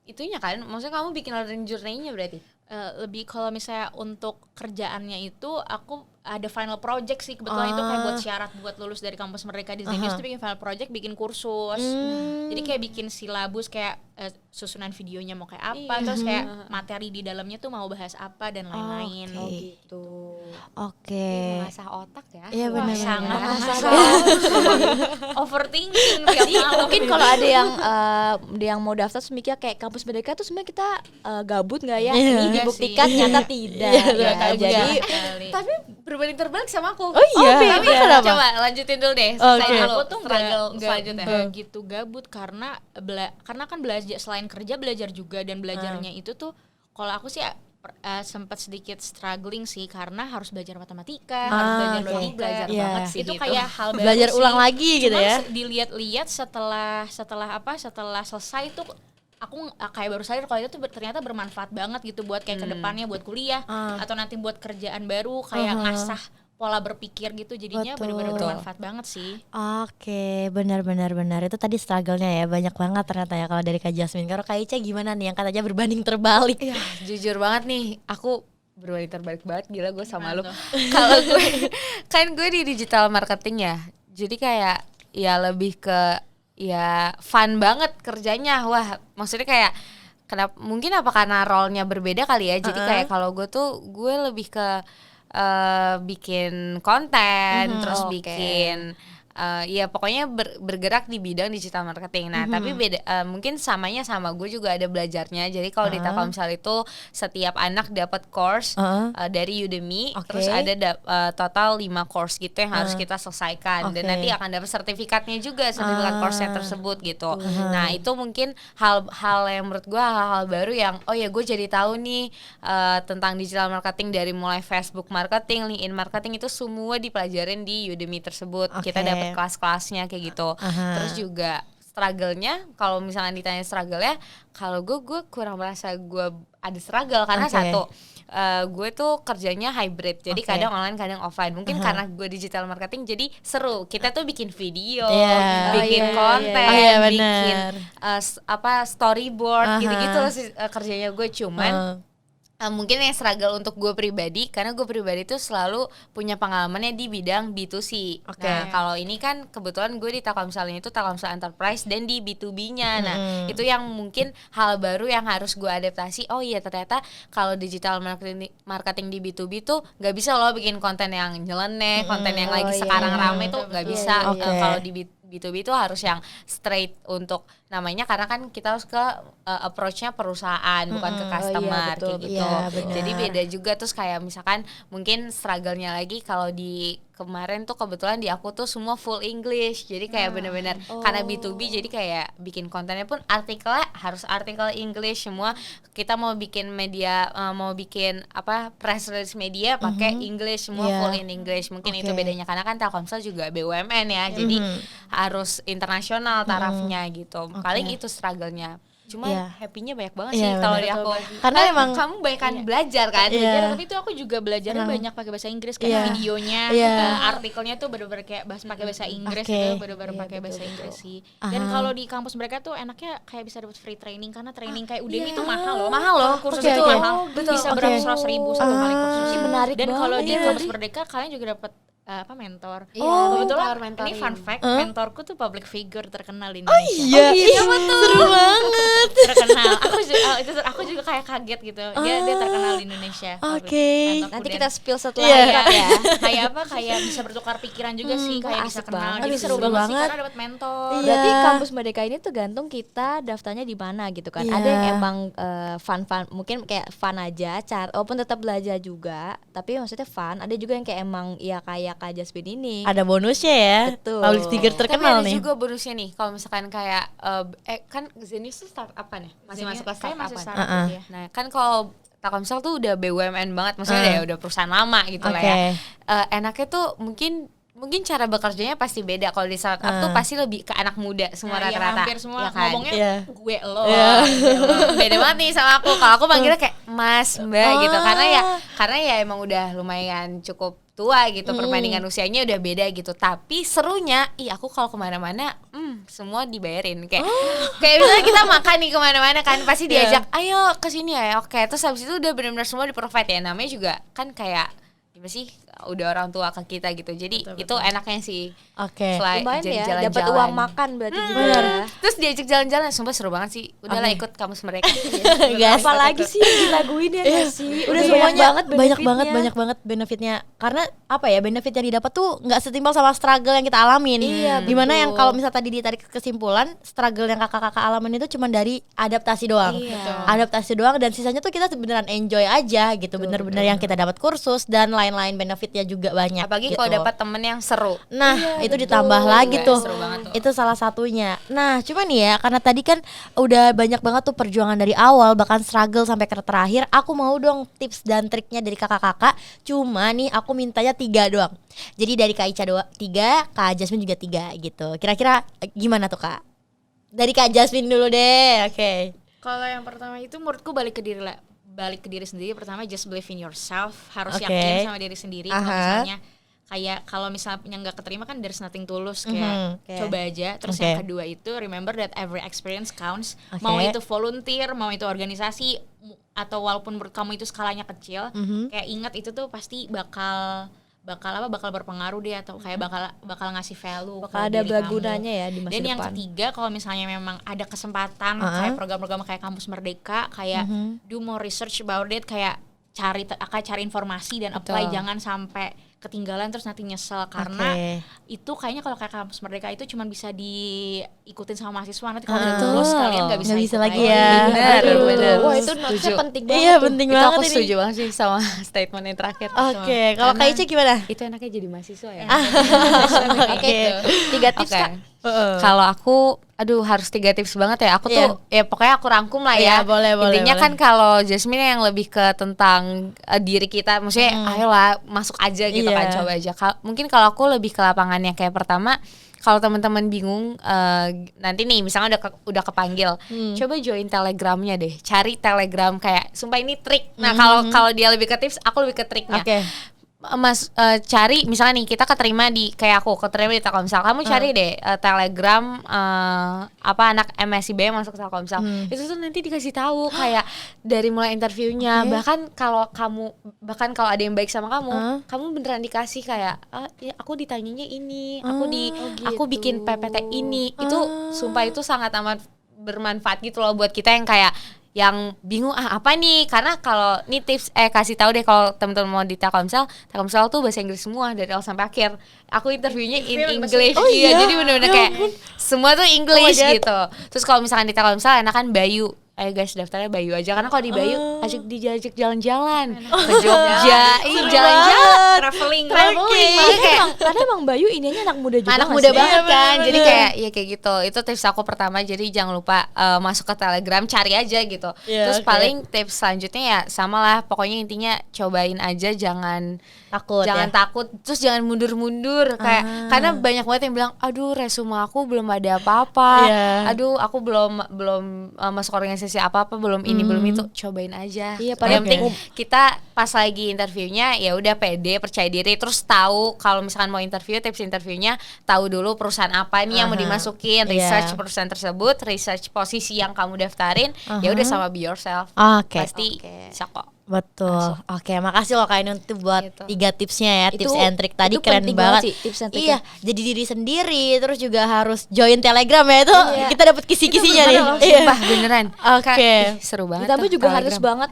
itunya kan, maksudnya kamu bikin learning journey-nya berarti. Lebih kalau misalnya untuk kerjaannya itu aku ada final project sih kebetulan itu kayak buat syarat buat lulus dari kampus Merdeka di Zenius tuh bikin final project, bikin kursus. Jadi kayak bikin silabus kayak susunan videonya mau kayak apa, terus kayak materi di dalamnya tuh mau bahas apa dan lain-lain. Gitu. Oke. Mengasah otak ya. Iya benar. Sangat overthinking. Jadi mungkin kalau ada yang mau daftar terus mikir kayak kampus Merdeka tuh sebenarnya kita gabut nggak ya? Ini dibuktikan ternyata tidak. Iya, Ya, jadi Tapi berbanding terbalik sama aku. Oh iya. Tapi coba lanjutin dulu deh. Oke. Aku tuh nggak selanjutnya. gitu gabut karena kan belajar selain kerja belajar juga, dan belajarnya itu tuh kalau aku sih sempat sedikit struggling sih karena harus belajar matematika, harus belajar logika, belajar Iya. banget sih itu gitu. kayak hal baru Belajar sih. ulang lagi gitu Cuman ya. Dilihat-lihat setelah selesai tuh aku kayak baru sadar kalau itu tuh ternyata bermanfaat banget gitu buat kayak kedepannya buat kuliah atau nanti buat kerjaan baru kayak ngasah pola berpikir gitu, jadinya Betul. benar-benar bermanfaat banget sih. Oke, benar. Itu tadi struggle-nya ya, banyak banget ternyata ya kalau dari Kak Jasmine. Kalau Kak Ica gimana nih yang katanya berbanding terbalik? Ya, jujur banget nih, aku berbanding terbalik banget, gila gue sama lu. Kalau gue di digital marketing ya, jadi kayak ya lebih ke ya fun banget kerjanya. Wah, maksudnya kayak kenapa? Mungkin apa karena role-nya berbeda kali ya. Jadi kayak kalau gue lebih ke bikin konten, terus bikin ya pokoknya bergerak di bidang digital marketing. Nah, tapi beda mungkin samanya sama gue juga ada belajarnya. Jadi kalau di Telkomsel itu setiap anak dapat course dari Udemy, terus ada total 5 course gitu yang harus kita selesaikan, dan nanti akan dapat sertifikatnya juga, sertifikat course-nya tersebut gitu. Nah, itu mungkin hal yang menurut gue hal-hal baru yang oh ya gue jadi tahu nih tentang digital marketing, dari mulai Facebook marketing, LinkedIn marketing, itu semua dipelajarin di Udemy tersebut. Kita dapat kelas-kelasnya kayak gitu. Terus juga struggle-nya, kalau misalnya ditanya struggle-nya, kalau gue kurang merasa gue ada struggle karena satu, gue tuh kerjanya hybrid, jadi kadang online kadang offline. Mungkin karena gue digital marketing jadi seru, kita tuh bikin video, bikin konten, bikin storyboard gitu-gitu loh kerjanya gue. Cuman mungkin yang struggle untuk gue pribadi, karena gue pribadi tuh selalu punya pengalamannya di bidang B2C. Nah, kalau ini kan kebetulan gue di Telkomsel itu Telkomsel Enterprise dan di B2B-nya. Nah, itu yang mungkin hal baru yang harus gue adaptasi. Oh iya, ternyata kalau digital marketing di B2B tuh gak bisa loh bikin konten yang nyeleneh, konten yang lagi sekarang rame tuh gak bisa. Kalau di B2B itu harus yang straight untuk namanya, karena kan kita harus ke approach-nya perusahaan, bukan ke customer kayak gitu. Jadi beda juga. Terus kayak misalkan mungkin struggle-nya lagi kalau di kemarin tuh kebetulan di aku tuh semua full English. Jadi kayak bener-bener karena B2B, jadi kayak bikin kontennya pun artikelnya harus artikel English semua. Kita mau bikin media, mau bikin press release media pakai English semua, full in English. Mungkin itu bedanya, karena kan Telkomsel juga BUMN ya. Jadi harus internasional tarafnya gitu. Paling itu struggle-nya. Cuma happy-nya banyak banget sih kalau di aku. Karena emang kamu banyak kan belajar kan. Tapi itu aku juga belajarnya banyak pakai bahasa Inggris, kayak videonya, artikelnya tuh bener-bener kayak pakai bahasa Inggris gitu, bener-bener pakai bahasa Inggris sih. Dan kalau di kampus mereka tuh enaknya kayak bisa dapat free training, karena training kayak Udemy itu mahal loh. Kursus itu mahal. Bisa beratus ribu satu kali kursus. Menarik Dan banget. kalau di kampus Merdeka kalian juga dapat mentor. Kebetulan Ini fun fact, mentorku tuh public figure terkenal di Indonesia. iya, seru banget. Terkenal. Aku juga kayak kaget gitu. Dia terkenal di Indonesia. Oke. Nanti kita spill setelah ya. ya. Kayak kayak bisa bertukar pikiran juga sih, kayak bisa asik kenal. banget. Jadi seru Seru banget sih banget. karena dapat mentor. Berarti kampus Merdeka ini tergantung kita daftarnya di mana gitu kan. Ada yang emang fun mungkin kayak fun aja, walaupun tetap belajar juga, tapi maksudnya fun. Ada juga yang kayak emang ya kayak Kak Jasmine ini. Ada bonusnya ya. Betul. Public figure Tapi terkenal ada nih. juga bonusnya nih kalau misalkan kayak kan Zenius tuh startup apa nih? Masih masuk ke kayak masih startup. startup gitu ya. Nah, kan kalau Telkomsel tuh udah BUMN banget, maksudnya udah perusahaan lama gitu lah ya. Enaknya tuh mungkin cara bekerjanya pasti beda. Kalau di startup tuh pasti lebih ke anak muda semua Nah, iya, rata-rata. hampir semua ya kan? ngomongnya gue lo. Beda banget nih sama aku. Kalau aku manggilnya kayak Mas, Mbak gitu. Karena ya emang udah lumayan cukup tua gitu, perbandingan usianya udah beda gitu. Tapi serunya, aku kalau kemana-mana, semua dibayarin kayak misalnya kita makan nih kemana-mana kan pasti diajak, ayo kesini ya, oke. Terus habis itu udah benar-benar semua di provide ya. Namanya juga kan kayak gimana sih, udah orang tua ke kita gitu. Jadi itu enaknya sih. Oke. Selain Lumayan jadi ya, jalan-jalan. dapat uang makan berarti juga ya. Terus diajak jalan-jalan, sumpah seru banget sih. Udahlah ikut kamus mereka. Gas. Apalagi sih yang dilaguin ya nggak sih? Udah Banyak semuanya banyak benefitnya. banget benefitnya. Karena apa ya, benefit yang didapat tuh nggak setimpal sama struggle yang kita alamin. Iya, Dimana betul. yang kalau misal tadi ditarik kesimpulan, struggle yang kakak-kakak alamin itu cuma dari adaptasi doang. Iya. Adaptasi doang, dan sisanya tuh kita beneran enjoy aja gitu. Bener-bener yang kita dapat kursus dan lain-lain benefitnya juga banyak. Apalagi gitu. kalau dapat temen yang seru. Nah, itu ditambah lagi Iya, tuh. seru banget tuh. Itu salah satunya. Nah, cuman ya karena tadi kan udah banyak banget tuh perjuangan dari awal, bahkan struggle sampai ke terakhir. Aku mau dong tips dan triknya dari kakak-kakak. Cuma nih aku mintanya 3 doang. Jadi dari Kak Ica 3, Kak Jasmine juga 3 gitu. Kira-kira gimana tuh Kak? Dari Kak Jasmine dulu deh. Oke. Kalau yang pertama itu menurutku balik ke diri sendiri. Pertama, just believe in yourself, harus Oke. yakin sama diri sendiri. Kalau Aha. misalnya kalau misalnya nggak keterima kan there's nothing tulus, kayak coba aja. Terus yang kedua itu remember that every experience counts. Mau itu volunteer, mau itu organisasi, atau walaupun menurut kamu itu skalanya kecil, kayak ingat itu tuh pasti bakal berpengaruh deh, atau kayak bakal ngasih value, Bakal ada bergunanya ya di masa Dan depan. yang ketiga, kalau misalnya memang ada kesempatan kayak program-program kayak Kampus Merdeka, kayak do more research about it, kayak cari informasi dan apply, jangan sampai ketinggalan terus nanti nyesel, karena itu kayaknya kalau kayak Kampus Merdeka itu cuma bisa diikutin sama mahasiswa, nanti kalau udah lulus kalian nggak bisa Nggak bisa ikut lagi ya. Bener. Wah, itu notesnya penting banget. Iya, tuh. penting Itu banget aku ini. setuju banget sih sama statement yang terakhir. Oke, kalau Kak Ica gimana? Itu enaknya jadi mahasiswa ya. Oke. 3 tips Oke. Kak. Kalau aku, harus 3 tips banget ya. Aku tuh, ya pokoknya aku rangkum lah ya. Iya, boleh, Intinya boleh. kan kalau Jasmine yang lebih ke tentang diri kita, maksudnya ayolah masuk aja gitu Iya. kan, coba aja. Mungkin kalau aku lebih ke lapangan yang kayak pertama, kalau teman-teman bingung, nanti nih misalnya udah kepanggil, coba join Telegramnya deh. Cari Telegram, kayak sumpah ini trik. Nah kalau dia lebih ke tips, aku lebih ke triknya. Oke. Mas cari misalnya nih kita keterima di kayak aku keterima di Telkomsel, kamu cari deh Telegram anak MSIB yang masuk Telkomsel, itu tuh nanti dikasih tahu kayak dari mulai interviewnya, bahkan kalau ada yang baik sama kamu beneran dikasih kayak ya, aku ditanyanya ini, aku bikin PPT ini, itu sumpah itu sangat amat bermanfaat gitu loh buat kita yang kayak yang bingung apa nih, karena kalau nih tips kasih tahu deh kalau teman-teman mau di Telkomsel tuh bahasa Inggris semua dari awal sampai akhir. Aku interviewnya in English, jadi bener-bener kayak semua tuh English gitu. Terus kalau misalkan di Telkomsel enakan Bayu, ayo guys daftarnya Bayu aja, karena kalau di Bayu diajak jalan-jalan ke Jogja, jalan-jalan, traveling. Karena emang Bayu ininya anak muda juga. Anak nggak muda sih? banget kan, jadi kayak gitu. Itu tips aku pertama, jadi jangan lupa masuk ke Telegram, cari aja gitu. Terus paling tips selanjutnya ya sama lah, pokoknya intinya cobain aja, jangan takut, terus jangan mundur-mundur kayak, karena banyak banget yang bilang, aduh resume aku belum ada apa-apa, aduh aku belum masuk organisasi apa-apa, belum ini belum itu. Cobain aja. Iya, Yang penting kita pas lagi interviewnya ya udah pede, percaya diri, terus tahu kalau misalkan mau interview, tips interviewnya tahu dulu perusahaan apa nih yang mau dimasukin, research perusahaan tersebut, research posisi yang kamu daftarin, ya udah sama be yourself. Pasti bisa kok. Betul. Oke, makasih loh Kak Ainun tuh buat Gitu. 3 tipsnya ya, tips and trick tadi itu keren penting banget. sih, tips and trick Iya, jadi diri sendiri, terus juga harus join Telegram ya, itu kita dapat kisi-kisinya nih. Sumpah beneran. Oke. Seru banget. Ditambah tuh juga Telegram. harus banget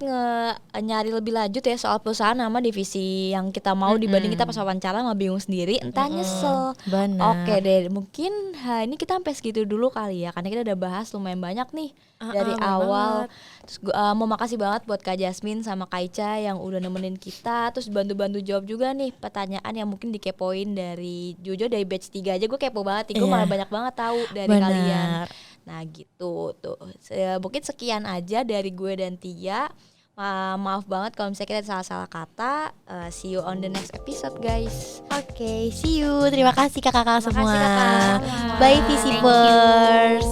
nyari lebih lanjut ya soal perusahaan sama divisi yang kita mau, dibanding kita pas wawancara sama bingung sendiri, entah nyesel. Benar. Oke deh, mungkin ini kita sampai segitu dulu kali ya, karena kita udah bahas lumayan banyak nih dari awal. Terus mau makasih banget buat Kak Jasmine sama Kak Ica yang udah nemenin kita, terus bantu-bantu jawab juga nih pertanyaan yang mungkin dikepoin dari Jojo dari batch 3 aja gue kepo banget nih, gue Iya. malah banyak banget tahu dari Benar. kalian. Nah gitu tuh. Mungkin sekian aja dari gue dan Tia. Maaf banget kalau misalnya kita salah-salah kata. See you on the next episode guys. Oke, see you. Terima kasih kakak-kakak Terima semua. kasih kakak. Bye Thank you. Visipers.